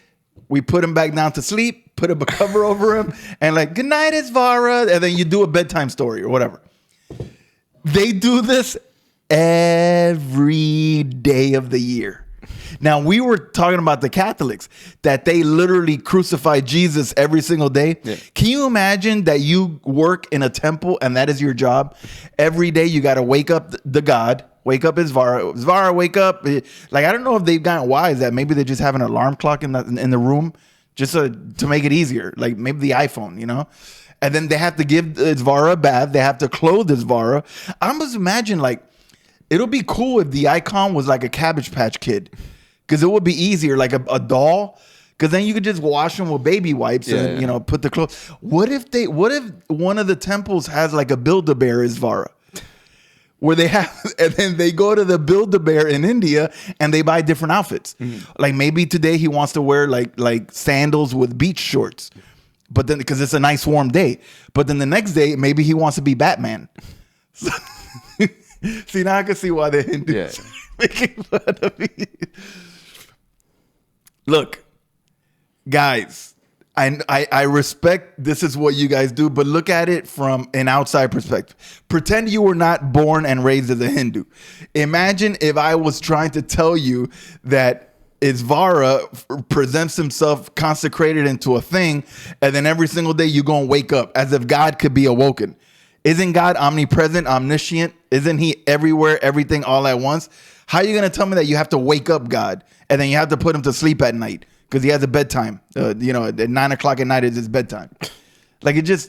we put him back down to sleep, put a cover over him, and like, good night, Isvara. And then you do a bedtime story or whatever. They do this every day of the year. Now, we were talking about the Catholics, that they literally crucify Jesus every single day. Yeah. Can you imagine that you work in a temple and that is your job? Every day you got to wake up the God, wake up Isvara. Isvara, wake up. Like, I don't know if they've gotten wise that maybe they just have an alarm clock in the room just to make it easier. Like maybe the iPhone, you know? And then they have to give Isvara a bath. They have to clothe Isvara. I just imagine, like, it'll be cool if the icon was like a Cabbage Patch Kid. Because it would be easier, like a doll. Because then you could just wash them with baby wipes and, you know, put the clothes. What if one of the temples has like a Build-A-Bear Isvara? Where they have, and then they go to the Build-A-Bear in India and they buy different outfits. Mm-hmm. Like maybe today he wants to wear like sandals with beach shorts. But then, because it's a nice warm day. But then the next day, maybe he wants to be Batman. So, see, now I can see why the Hindus making fun of me. Look, guys, I respect this is what you guys do, but look at it from an outside perspective. Pretend you were not born and raised as a Hindu. Imagine if I was trying to tell you that Isvara presents himself consecrated into a thing, and then every single day you go and wake up as if God could be awoken. Isn't God omnipresent, omniscient? Isn't he everywhere, everything all at once? How are you going to tell me that you have to wake up God and then you have to put him to sleep at night because he has a bedtime? At 9 o'clock at night is his bedtime. Like it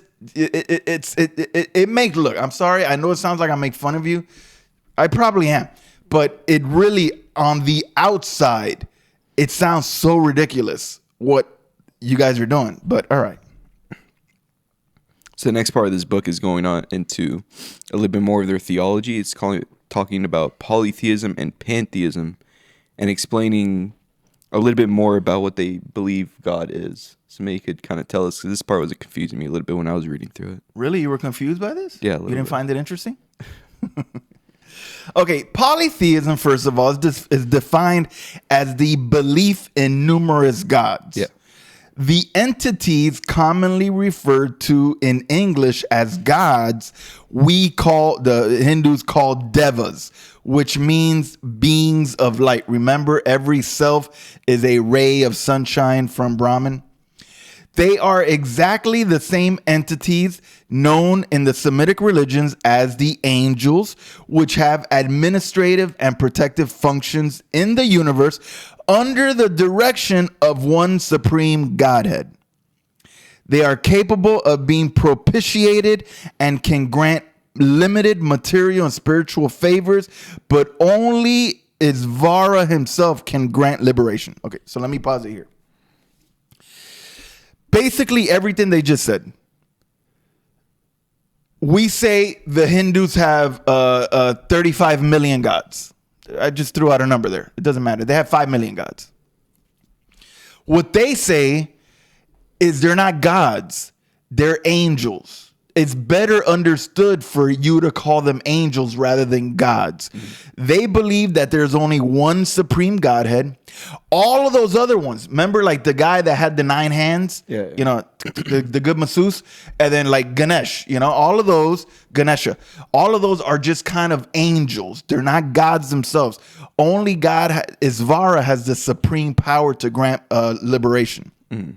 makes, look, I'm sorry. I know it sounds like I make fun of you. I probably am. But it really, on the outside, it sounds so ridiculous what you guys are doing. But all right. So the next part of this book is going on into a little bit more of their theology. It's talking about polytheism and pantheism and explaining a little bit more about what they believe God is. So maybe you could kind of tell us, because this part was confusing me a little bit when I was reading through it. Really? You were confused by this? Yeah. You didn't find it interesting? Okay, polytheism, first of all, is defined as the belief in numerous gods. Yeah. The entities commonly referred to in English as gods, the Hindus call devas, which means beings of light. Remember, every self is a ray of sunshine from Brahman. They are exactly the same entities known in the Semitic religions as the angels, which have administrative and protective functions in the universe under the direction of one supreme Godhead. They are capable of being propitiated and can grant limited material and spiritual favors, but only Isvara himself can grant liberation. Okay, so let me pause it here. Basically, everything they just said. We say the Hindus have 35 million gods. I just threw out a number there. It doesn't matter. They have 5 million gods. What they say is they're not gods. They're angels. It's better understood for you to call them angels rather than gods. Mm-hmm. They believe that there's only one supreme Godhead. All of those other ones, remember like the guy that had the 9 hands, you know, the good masseuse, and then like Ganesh, you know, all of those, Ganesha, all of those are just kind of angels. They're not gods themselves. Only God, Isvara, has the supreme power to grant liberation. Mm.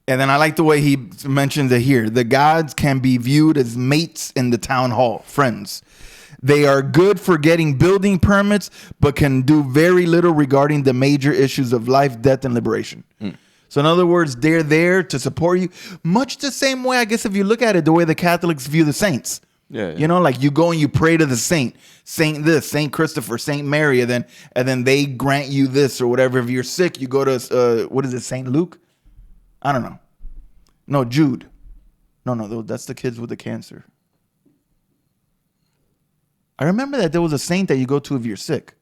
And then I like the way he mentions it here. The gods can be viewed as mates in the town hall, friends. They are good for getting building permits, but can do very little regarding the major issues of life, death, and liberation. So in other words, they're there to support you. Much the same way, I guess, if you look at it, the way the Catholics view the saints. Yeah. You know, like you go and you pray to the saint this, Saint Christopher, Saint Mary, and then they grant you this or whatever. If you're sick, you go to what is it, Saint Luke? I don't know. No, Jude. No, that's the kids with the cancer. I remember that there was a saint that you go to if you're sick.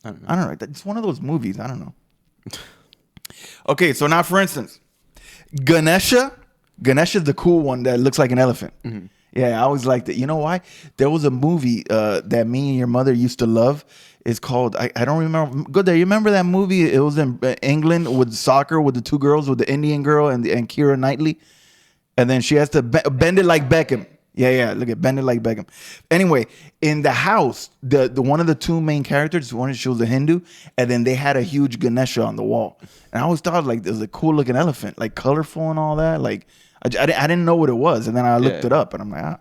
I don't know. It's one of those movies. I don't know. Okay, so now for instance, Ganesha is the cool one that looks like an elephant. Mm-hmm. Yeah, I always liked it. You know why? There was a movie that me and your mother used to love. It's called, I don't remember. Good day. You remember that movie? It was in England with soccer with the two girls, with the Indian girl and Keira Knightley. And then she has to bend it like Beckham. Yeah. Look at Bend It Like Beckham. Anyway, in the house, the one of the two main characters, she was a Hindu, and then they had a huge Ganesha on the wall. And I always thought like it was a cool looking elephant, like colorful and all that. Like I didn't know what it was, and then I looked it up, and I'm like,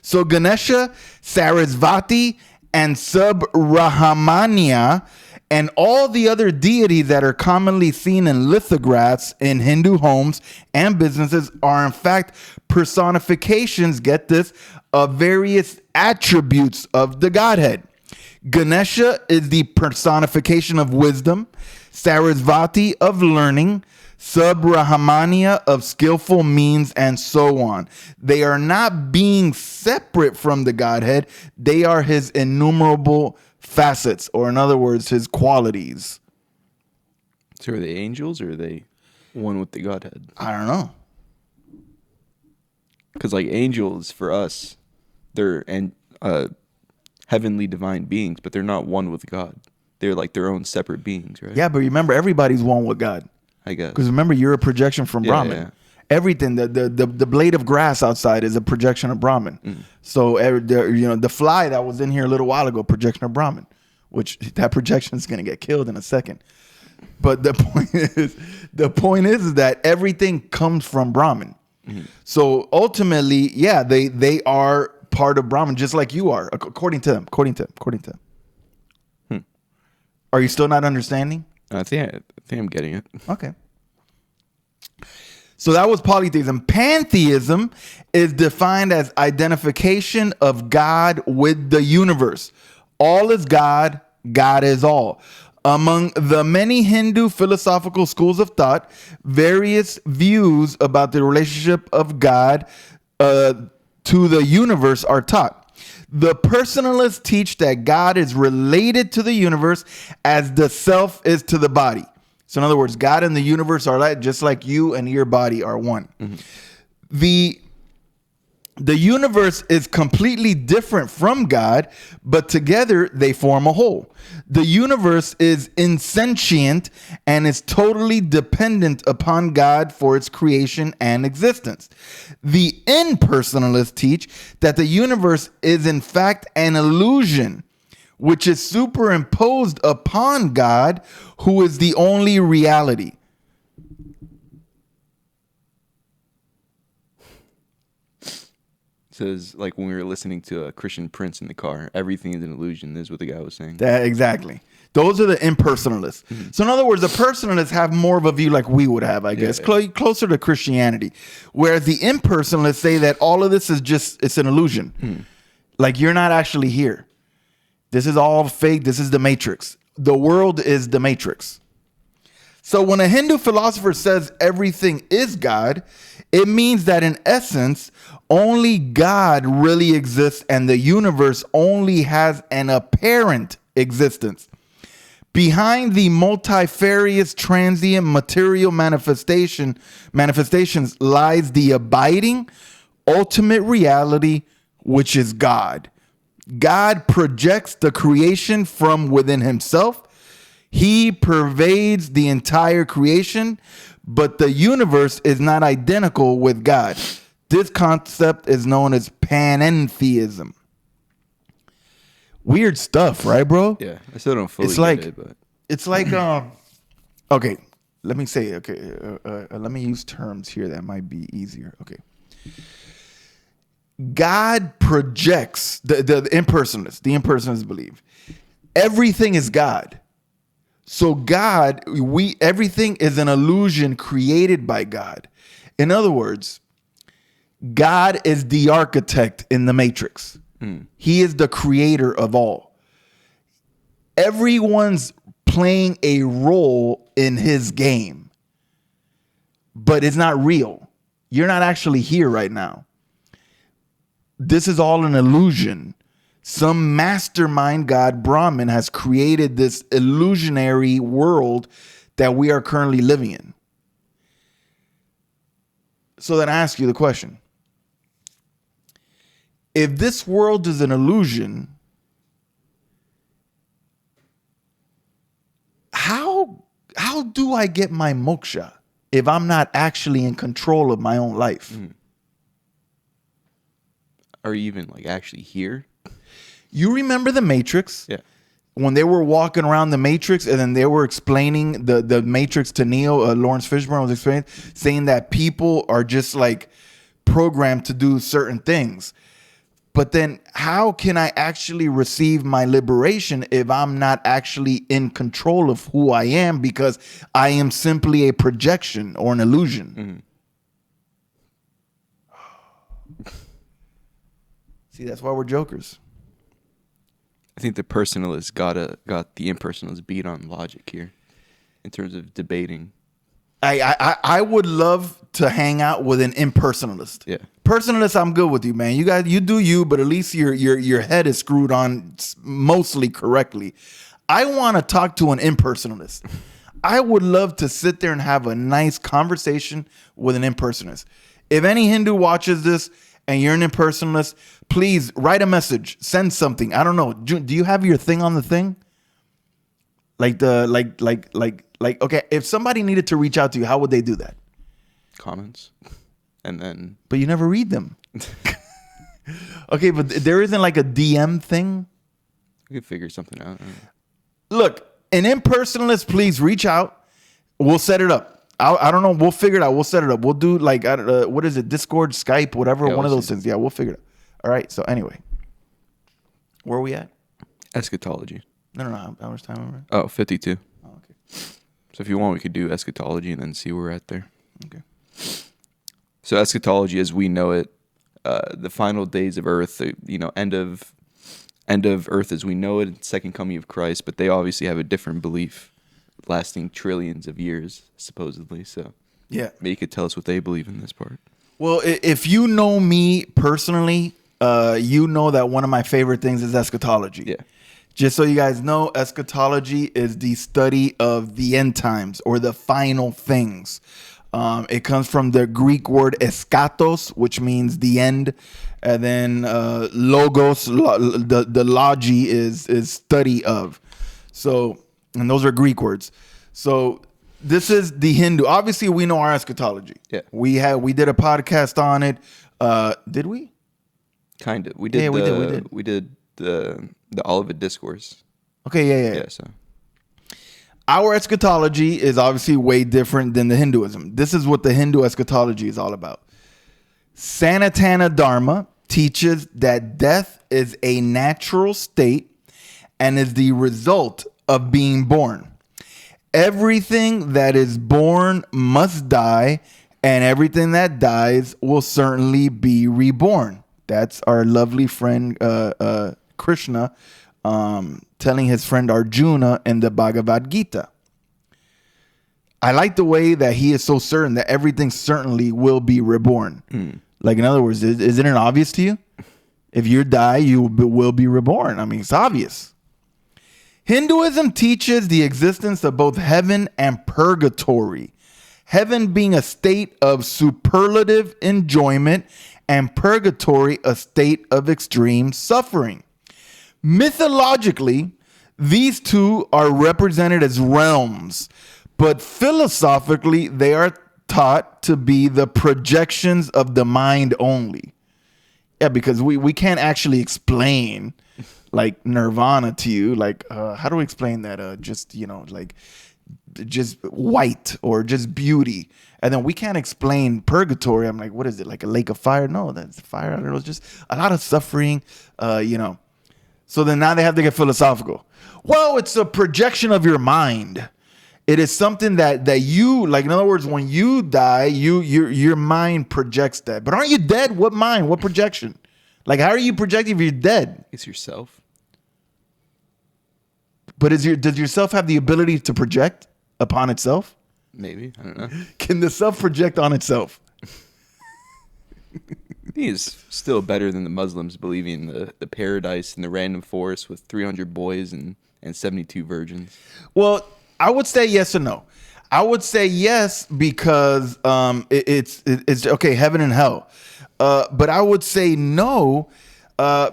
So Ganesha, Sarasvati, and Subrahmanya, and all the other deities that are commonly seen in lithographs in Hindu homes and businesses are in fact personifications, get this, of various attributes of the Godhead. Ganesha is the personification of wisdom, Sarasvati of learning, Subrahmanya of skillful means, and so on. They are not being separate from the Godhead. They are his innumerable facets, or in other words, his qualities. So are they angels or are they one with the Godhead? I don't know. Because like angels for us, they're heavenly divine beings, but they're not one with God. They're like their own separate beings, right? Yeah, but remember, everybody's one with God. I guess. Because remember, you're a projection from Brahman. Yeah. Everything, the blade of grass outside is a projection of Brahman. Mm. So the fly that was in here a little while ago, projection of Brahman, which that projection is going to get killed in a second. But the point is that everything comes from Brahman. Mm. So ultimately, yeah, they are part of Brahman, just like you are, according to them. Are you still not understanding? I think I'm getting it. Okay. So that was polytheism. Pantheism is defined as identification of God with the universe. All is God, God is all. Among the many Hindu philosophical schools of thought, various views about the relationship of God to the universe are taught. The personalists teach that God is related to the universe as the self is to the body. So in other words, God and the universe are just like you and your body are one. Mm-hmm. The universe is completely different from God, but together they form a whole. The universe is insentient and is totally dependent upon God for its creation and existence. The impersonalists teach that the universe is in fact an illusion, which is superimposed upon God, who is the only reality. Says like when we were listening to a Christian Prince in the car, everything is an illusion. This is what the guy was saying. Exactly. Those are the impersonalists. Mm-hmm. So in other words, the personalists have more of a view like we would have, I guess, closer to Christianity. Whereas the impersonalists say that all of this is it's an illusion. Mm-hmm. Like you're not actually here. This is all fake. This is the matrix. The world is the matrix. So when a Hindu philosopher says everything is God, it means that in essence, only God really exists and the universe only has an apparent existence. Behind the multifarious transient material manifestations lies the abiding ultimate reality, which is God. God projects the creation from within himself. He pervades the entire creation, but the universe is not identical with God. This concept is known as panentheism. Weird stuff, right, bro? Yeah, I still don't fully get it, but it's like okay, let me say let me use terms here that might be easier. Okay. God projects the impersonalists. The impersonalists believe everything is God. So everything is an illusion created by God. In other words, God is the architect in the Matrix. He is the creator of all. Everyone's playing a role in his game, but it's not real. You're not actually here right now. This is all an illusion. Some mastermind god Brahman has created this illusionary world that we are currently living in. So then I ask you the question. If this world is an illusion, how do I get my moksha if I'm not actually in control of my own life? Are you even like actually here? You remember the Matrix? Yeah. When they were walking around the Matrix and then they were explaining the Matrix to Neo, Lawrence Fishburne was explaining, saying that people are just like programmed to do certain things. But then how can I actually receive my liberation if I'm not actually in control of who I am, because I am simply a projection or an illusion? See, that's why we're jokers. I think the personalists got the impersonalists beat on logic here in terms of debating. I would love to hang out with an impersonalist. Yeah. Personalist, I'm good with you, man. You do you, but at least your head is screwed on mostly correctly. I want to talk to an impersonalist. I would love to sit there and have a nice conversation with an impersonalist. If any Hindu watches this and you're an impersonalist, please write a message, send something. I don't know. Do you have your thing on the thing? Okay, if somebody needed to reach out to you, how would they do that? Comments. And then... But you never read them. Okay, but there isn't like a DM thing? We could figure something out. Look, an impersonalist, please reach out. We'll set it up. I don't know. We'll figure it out. We'll set it up. We'll do like, what is it? Discord, Skype, whatever. Yeah, one of those things. Yeah, we'll figure it out. All right. So anyway, where are we at? Eschatology. No. How much time are we? Oh, 52. Oh, okay. So if you want, we could do eschatology and then see where we're at there. Okay. So eschatology, as we know it, the final days of Earth, end of Earth as we know it, second coming of Christ. But they obviously have a different belief, lasting trillions of years, supposedly. So yeah, maybe you could tell us what they believe in this part. Well, if you know me personally, you know that one of my favorite things is eschatology. Yeah. Just so you guys know, eschatology is the study of the end times or the final things. It comes from the Greek word eskatos, which means the end. And then logos, the logi is study of. So, and those are Greek words. So this is the Hindu. Obviously, we know our eschatology. Yeah. We did a podcast on it. Did we? Kind of. We did. Yeah, we the, did. We did the Olivet Discourse. Okay, yeah. Yeah. So our eschatology is obviously way different than the Hinduism. This is what the Hindu eschatology is all about. Sanatana Dharma teaches that death is a natural state and is the result of being born. Everything that is born must die, and everything that dies will certainly be reborn. That's our lovely friend Krishna telling his friend Arjuna in the Bhagavad Gita. I like the way that he is so certain that everything certainly will be reborn. Like, in other words, isn't it obvious to you? If you die, you will be reborn. I mean, it's obvious. Hinduism teaches the existence of both heaven and purgatory. Heaven being a state of superlative enjoyment and purgatory a state of extreme suffering. Mythologically, these two are represented as realms, but philosophically, they are taught to be the projections of the mind only. Yeah, because we can't actually explain like nirvana to you. Like, how do we explain that? just white or just beauty. And then we can't explain purgatory. I'm like, what is it? Like a lake of fire? No, that's fire. I don't know. It's just a lot of suffering, So then now they have to get philosophical. Well, it's a projection of your mind. It is something that you, like, in other words, when you die, your mind projects that. But aren't you dead? What mind? What projection? Like, how are you projecting if you're dead? It's yourself. But does yourself have the ability to project upon itself? Maybe. I don't know. Can the self project on itself? I think it's still better than the Muslims believing the paradise in the random forest with 300 boys and 72 virgins. Well, I would say yes or no. I would say yes because it's okay, heaven and hell. But I would say no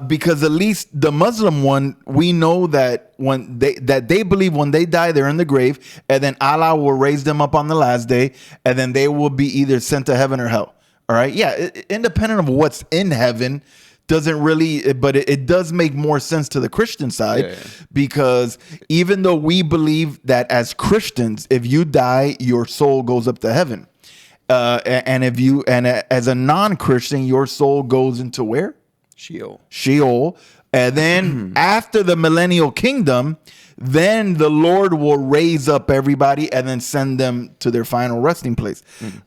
because at least the Muslim one, we know that they believe when they die, they're in the grave, and then Allah will raise them up on the last day, and then they will be either sent to heaven or hell. All right, yeah, independent of what's in heaven. Doesn't really, but it does make more sense to the Christian side because even though we believe that as Christians, if you die, your soul goes up to heaven, and as a non-Christian, your soul goes into where? Sheol, and then after the millennial kingdom, then the Lord will raise up everybody and then send them to their final resting place.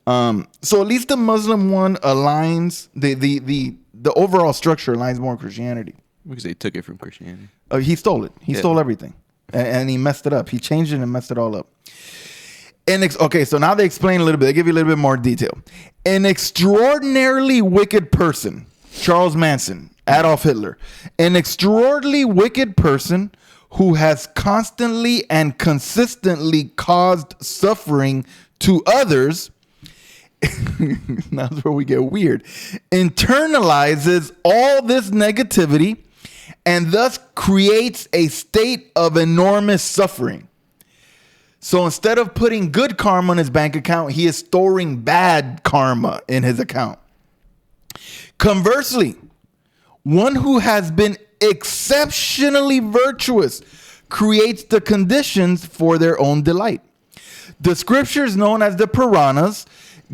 So at least the Muslim one aligns the overall structure aligns more with Christianity. Because they took it from Christianity. He stole it. He stole everything. And he messed it up. He changed it and messed it all up. Okay, so now they explain a little bit. They give you a little bit more detail. An extraordinarily wicked person, Charles Manson, Adolf Hitler, an extraordinarily wicked person who has constantly and consistently caused suffering to others. That's where we get weird. Internalizes all this negativity and thus creates a state of enormous suffering. So instead of putting good karma in his bank account, he is storing bad karma in his account. Conversely, one who has been exceptionally virtuous creates the conditions for their own delight. The scriptures known as the Puranas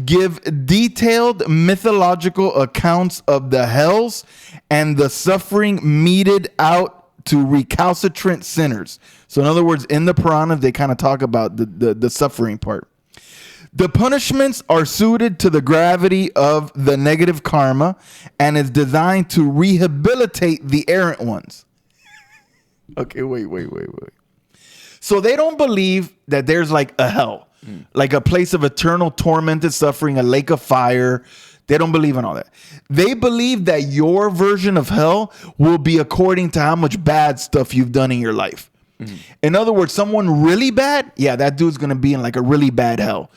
give detailed mythological accounts of the hells and the suffering meted out to recalcitrant sinners. So in other words, in the Puranas, they kind of talk about the suffering part. The punishments are suited to the gravity of the negative karma and is designed to rehabilitate the errant ones. Okay, wait. So they don't believe that there's like a hell. Like a place of eternal tormented suffering, a lake of fire. They don't believe in all that. They believe that your version of hell will be according to how much bad stuff you've done in your life. In other words, someone really bad, yeah, that dude's gonna be in like a really bad hell.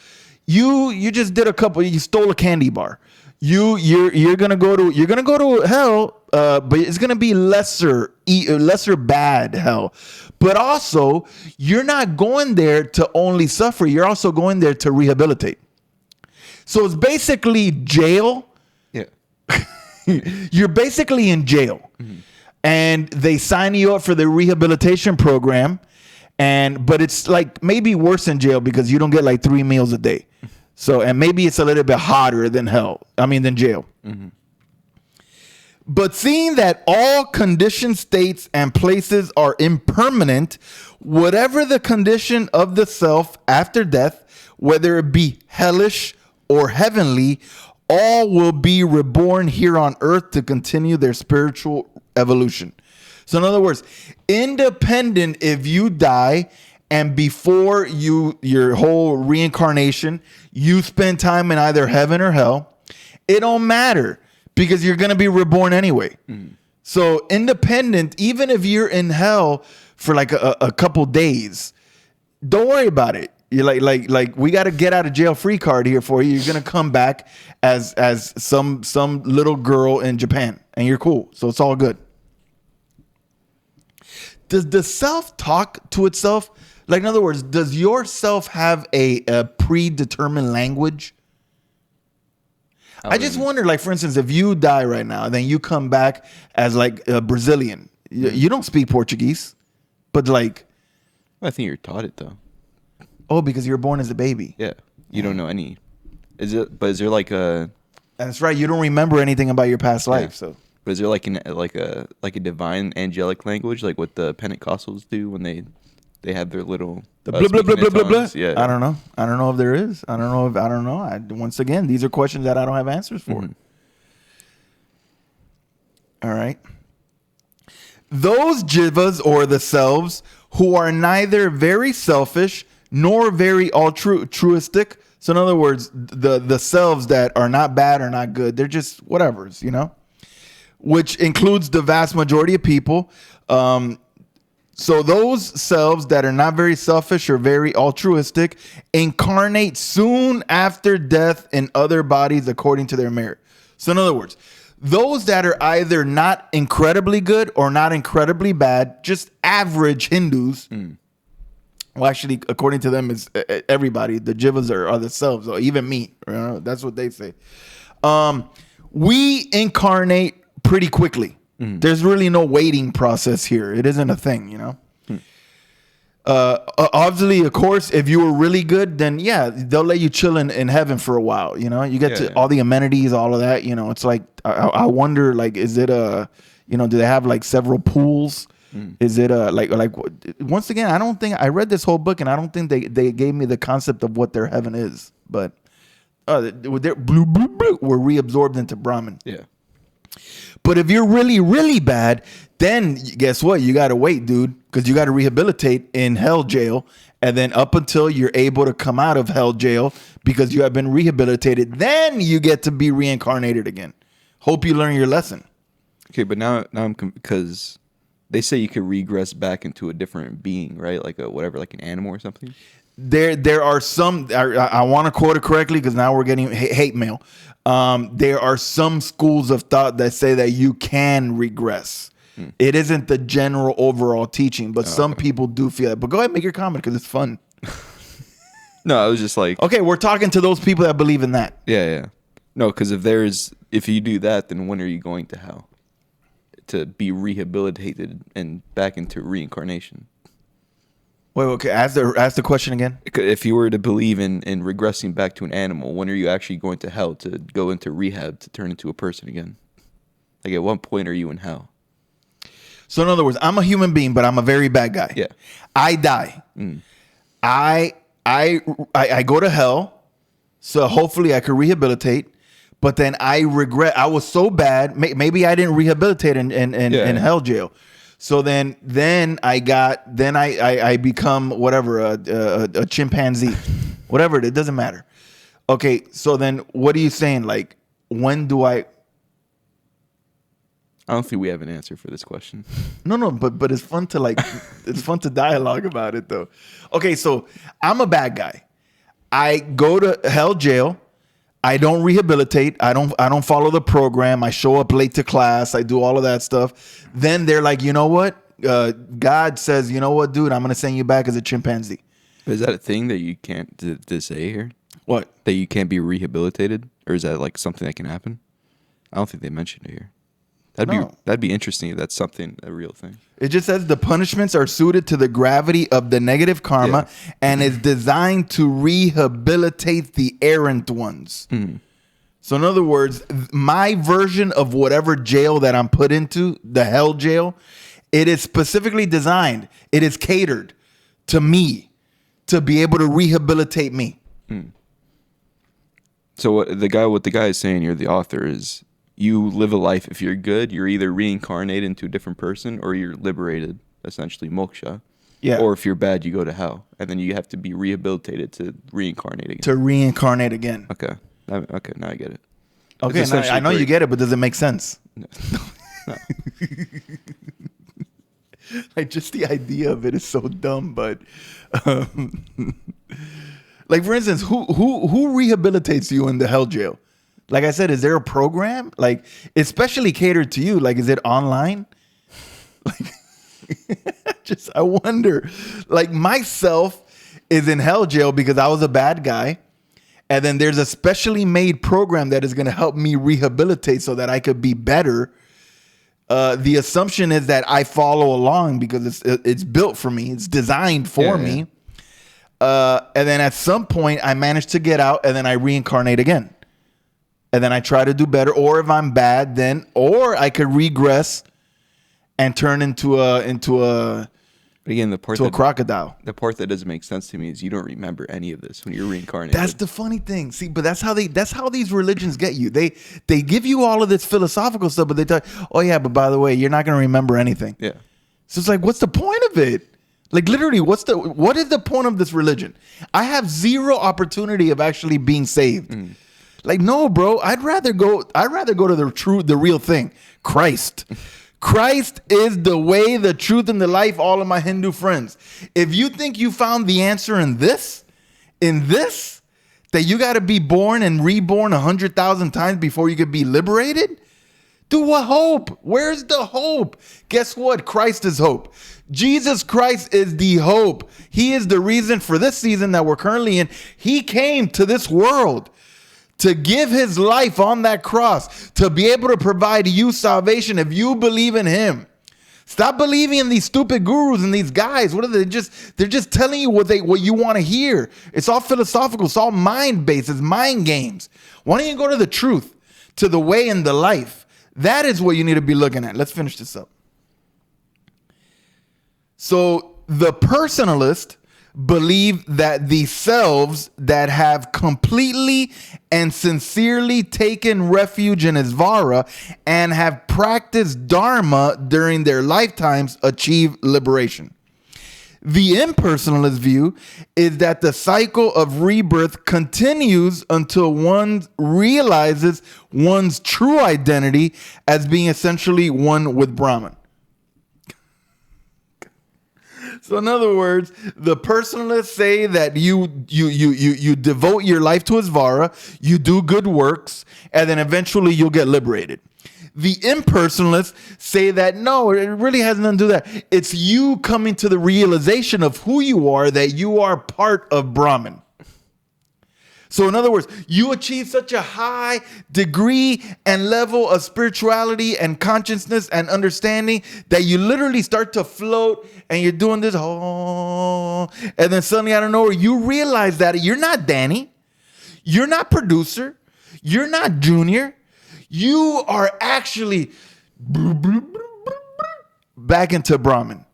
You just did you stole a candy bar. You're gonna go to hell, but it's gonna be lesser bad hell. But also, you're not going there to only suffer. You're also going there to rehabilitate. So it's basically jail. Yeah. You're basically in jail, and they sign you up for the rehabilitation program, but it's like maybe worse than jail because you don't get like 3 meals a day. So, and maybe it's a little bit hotter than than jail. But seeing that all conditioned states and places are impermanent, whatever the condition of the self after death, whether it be hellish or heavenly, all will be reborn here on earth to continue their spiritual evolution. So in other words, independent if you die and before your whole reincarnation, you spend time in either heaven or hell, it don't matter. Because you're going to be reborn anyway. So independent, even if you're in hell for like a couple days, don't worry about it. You're like we got a get out of jail free card here for you. You're going to come back as some little girl in Japan and you're cool. So it's all good. Does the self talk to itself? Like, in other words, does your self have a predetermined language? I just wonder, like, for instance, if you die right now, then you come back as like a Brazilian. You don't speak Portuguese, but like, I think you're taught it though. Oh, because you were born as a baby. Yeah. You don't know any. Is there like a? That's right. You don't remember anything about your past life. So. But is there like a divine angelic language like what the Pentecostals do when they have their little The blah blah blah blah blah blah. Yeah. I don't know. I don't know if there is. I don't know. Once again, these are questions that I don't have answers for. Mm-hmm. All right. Those jivas or the selves who are neither very selfish nor very altruistic. So in other words, the selves that are not bad or not good, they're just whatevers, you know, which includes the vast majority of people. So those selves that are not very selfish or very altruistic incarnate soon after death in other bodies according to their merit. So in other words, those that are either not incredibly good or not incredibly bad, just average Hindus. Well, actually, according to them, it's everybody. The jivas are the selves, or even me. You know, that's what they say. We incarnate pretty quickly. There's really no waiting process here. It isn't a thing, you know. Obviously, of course, if you were really good, then yeah, they'll let you chill in heaven for a while. You know, you get to all the amenities, all of that. You know, it's like I wonder, like, is it do they have like several pools? Is it like once again? I don't think I read this whole book, and I don't think they gave me the concept of what their heaven is. But they're were reabsorbed into Brahman. Yeah. But if you're really, really bad, then guess what? You got to wait, dude, because you got to rehabilitate in hell jail. And then up until you're able to come out of hell jail because you have been rehabilitated, then you get to be reincarnated again. Hope you learn your lesson. Okay, but now I'm because they say you could regress back into a different being, right? Like like an animal or something. There are some. I want to quote it correctly because now we're getting hate mail. There are some schools of thought that say that you can regress. It isn't the general overall teaching, but some people do feel that. But go ahead and make your comment because it's fun. No, I was just like, okay, we're talking to those people that believe in that. Yeah. No, because if you do that, then when are you going to hell? To be rehabilitated and back into reincarnation. Wait, okay. Ask the question again. If you were to believe in regressing back to an animal, when are you actually going to hell to go into rehab to turn into a person again? Like, at what point are you in hell? So in other words, I'm a human being, but I'm a very bad guy. Yeah. I die. I go to hell. So hopefully I could rehabilitate. But then I regret. I was so bad. Maybe I didn't rehabilitate in hell jail. So then I become whatever a chimpanzee, whatever it doesn't matter. Okay, so then what are you saying? Like, when do I? I don't think we have an answer for this question. No, but it's fun to it's fun to dialogue about it though. Okay, so I'm a bad guy. I go to hell jail. I don't rehabilitate. I don't follow the program. I show up late to class. I do all of that stuff. Then they're like, you know what? God says, you know what, dude? I'm going to send you back as a chimpanzee. Is that a thing that you can't to say here? What? That you can't be rehabilitated? Or is that like something that can happen? I don't think they mentioned it here. That'd be interesting if that's a real thing. It just says the punishments are suited to the gravity of the negative karma and is designed to rehabilitate the errant ones. So in other words, my version of whatever jail that I'm put into, the hell jail, it is specifically designed. It is catered to me to be able to rehabilitate me. So what the guy is saying here, the author, is you live a life. If you're good, you're either reincarnated into a different person or you're liberated, essentially moksha. Yeah. Or if you're bad, you go to hell, and then you have to be rehabilitated to reincarnate again. Okay. Okay, now I get it. Okay, now I know you get it, but does it make sense? No. Like, just the idea of it is so dumb, but like, for instance, who rehabilitates you in the hell jail? Like I said, is there a program? Like, especially catered to you? Like, is it online? Like, I wonder. Like, myself is in hell jail because I was a bad guy. And then there's a specially made program that is going to help me rehabilitate so that I could be better. The assumption is that I follow along because it's built for me. It's designed for me. And then at some point, I manage to get out, and then I reincarnate again. And then I try to do better. Or if I'm bad, then, or I could regress and turn into a But again, the part to a crocodile. The part that doesn't make sense to me is you don't remember any of this when you're reincarnated. That's the funny thing. See, but that's how these religions get you. They give you all of this philosophical stuff, but they tell you, oh yeah, but by the way, you're not going to remember anything. Yeah. So it's like, what's the point of it? Like literally, what is the point of this religion? I have zero opportunity of actually being saved. Like, no, bro, I'd rather go to the real thing. Christ. Christ is the way, the truth, and the life, all of my Hindu friends. If you think you found the answer in this, that you got to be born and reborn 100,000 times before you could be liberated, dude, what hope? Where's the hope? Guess what? Christ is hope. Jesus Christ is the hope. He is the reason for this season that we're currently in. He came to this world to give his life on that cross, to be able to provide you salvation if you believe in him. Stop believing in these stupid gurus and these guys. What are they? They're just telling you what you want to hear. It's all philosophical. It's all mind-based. It's mind games. Why don't you go to the truth, to the way and the life? That is what you need to be looking at. Let's finish this up. So the personalist believe that the selves that have completely and sincerely taken refuge in Isvara and have practiced Dharma during their lifetimes achieve liberation. The impersonalist view is that the cycle of rebirth continues until one realizes one's true identity as being essentially one with Brahman. So in other words, the personalists say that you devote your life to Isvara, you do good works, and then eventually you'll get liberated. The impersonalists say that no, it really has nothing to do with that. It's you coming to the realization of who you are, that you are part of Brahman. So in other words, you achieve such a high degree and level of spirituality and consciousness and understanding that you literally start to float and you're doing this, oh, and then suddenly out of nowhere, you realize that you're not Danny, you're not producer, you're not Junior, you are actually back into Brahman.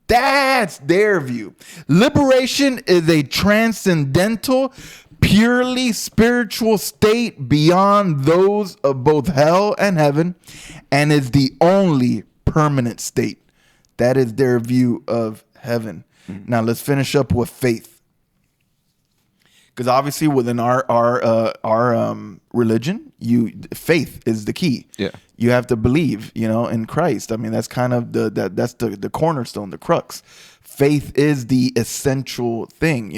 That's their view. Liberation is a transcendental, purely spiritual state beyond those of both hell and heaven, and is the only permanent state. That is their view of heaven. Now let's finish up with faith, because obviously within our religion, faith is the key. Yeah, you have to believe, in Christ. I mean, that's kind of that's the cornerstone, the crux. Faith is the essential thing,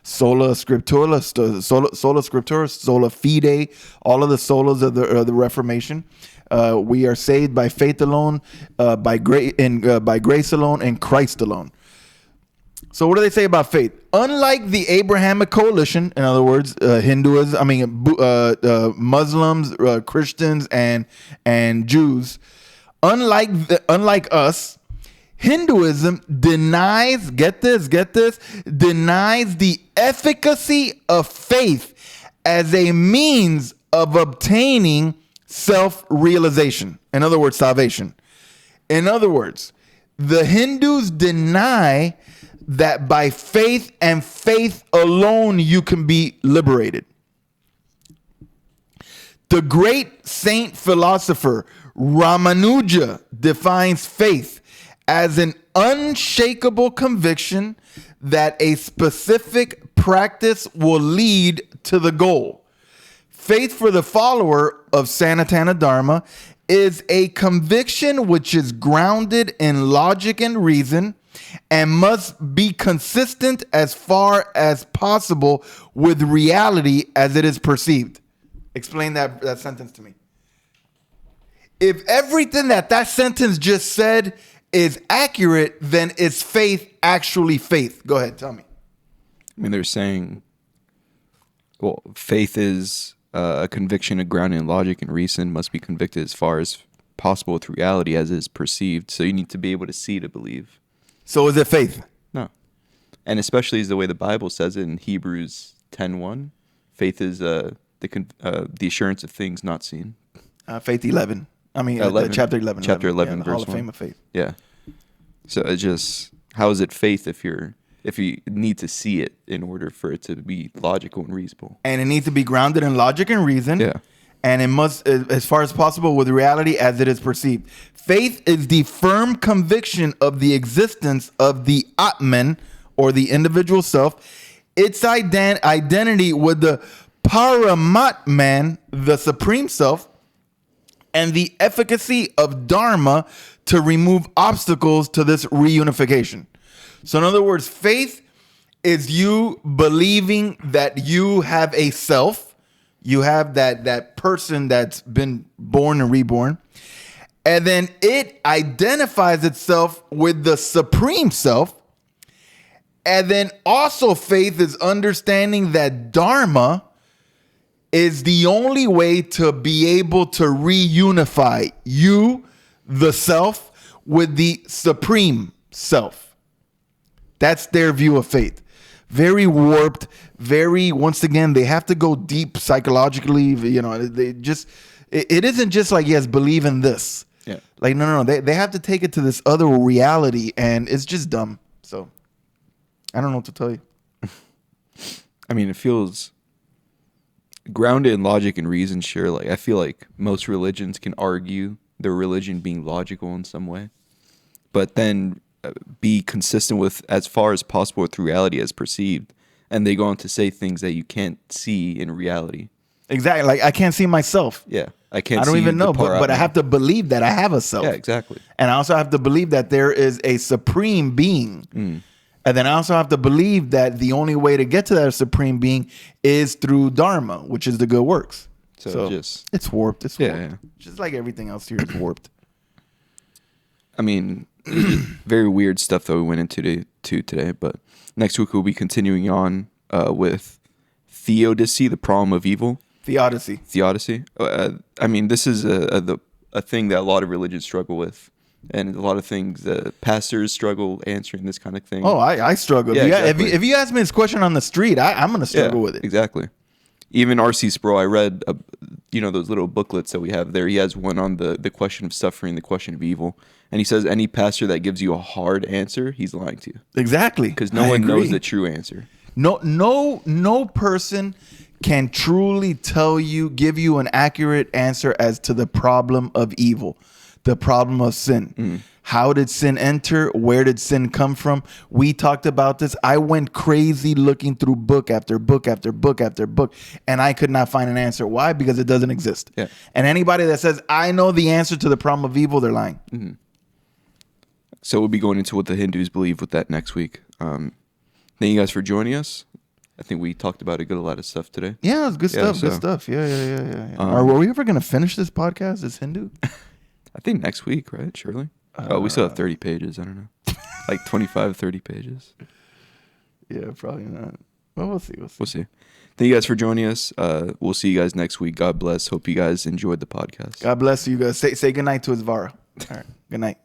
sola scriptura, sola fide, all of the solas of the Reformation. We are saved by faith alone, by grace alone, and Christ alone. So what do they say about faith? Unlike the Abrahamic coalition, in other words, Hinduism, Muslims, Christians, and Jews, unlike us, Hinduism denies, get this, denies the efficacy of faith as a means of obtaining self-realization. In other words, salvation. In other words, the Hindus deny that by faith and faith alone you can be liberated. The great saint philosopher Ramanuja defines faith as an unshakable conviction that a specific practice will lead to the goal. Faith for the follower of Sanatana Dharma is a conviction which is grounded in logic and reason and must be consistent as far as possible with reality as it is perceived. Explain that sentence to me. If everything that sentence just said is accurate, then is faith actually faith? Go ahead, tell me. I mean, they're saying, well, faith is a conviction grounded in logic and reason, must be convicted as far as possible with reality as it is perceived. So you need to be able to see to believe. So is it faith? No. And especially is the way the Bible says it in Hebrews 10:1. Faith is the assurance of things not seen. Faith 11. I mean, 11. Chapter 11. Chapter 11, the verse Hall of 1. Fame of Faith. Yeah. So it just, how is it faith if you need to see it in order for it to be logical and reasonable? And it needs to be grounded in logic and reason. Yeah. And it must, as far as possible, with reality as it is perceived. Faith is the firm conviction of the existence of the Atman, or the individual self, its identity with the Paramatman, the supreme self, and the efficacy of Dharma to remove obstacles to this reunification. So in other words, faith is you believing that you have a self. You have that person that's been born and reborn. And then it identifies itself with the supreme self. And then also faith is understanding that Dharma is the only way to be able to reunify you, the self, with the supreme self. That's their view of faith. Very warped, once again, they have to go deep psychologically. It isn't just like, yes, believe in this. Yeah. Like, no. They have to take it to this other reality, and it's just dumb. So I don't know what to tell you. I mean, it feels grounded in logic and reason, sure. Like, I feel like most religions can argue their religion being logical in some way, but then be consistent with, as far as possible, with reality as perceived. And they go on to say things that you can't see in reality. Exactly. Like, I can't see myself. Yeah. I don't even know, but I have to believe that I have a self. Yeah, exactly. And I also have to believe that there is a supreme being. And then I also have to believe that the only way to get to that supreme being is through Dharma, which is the good works. So it's warped. It's warped. Yeah. Just like everything else here is warped. I mean, very weird stuff that we went into today. But next week we'll be continuing on with theodicy, the problem of evil. Theodicy. I mean, this is a thing that a lot of religions struggle with. And a lot of things pastors struggle answering this kind of thing. Oh, I struggle. Yeah, exactly. If you ask me this question on the street, I'm going to struggle with it. Exactly. Even R.C. Sproul, I read, those little booklets that we have there. He has one on the question of suffering, the question of evil. And he says any pastor that gives you a hard answer, he's lying to you. Exactly. Because no one knows the true answer. No person can truly give you an accurate answer as to the problem of evil. The problem of sin. How did sin enter? Where did sin come from? We talked about this. I went crazy looking through book after book after book after book, and I could not find an answer. Why? Because it doesn't exist. Yeah. And anybody that says, I know the answer to the problem of evil, they're lying. Mm-hmm. So we'll be going into what the Hindus believe with that next week. Thank you guys for joining us. I think we talked about a lot of stuff today. Yeah, it was good stuff. Good stuff. Yeah. Are we ever going to finish this podcast as Hindu? I think next week, right? Surely. We still have 30 pages. I don't know. Like 25, 30 pages. Yeah, probably not. Well, we'll see. We'll see. Thank you guys for joining us. We'll see you guys next week. God bless. Hope you guys enjoyed the podcast. God bless you guys. Say good night to Isvara. All right. Good night.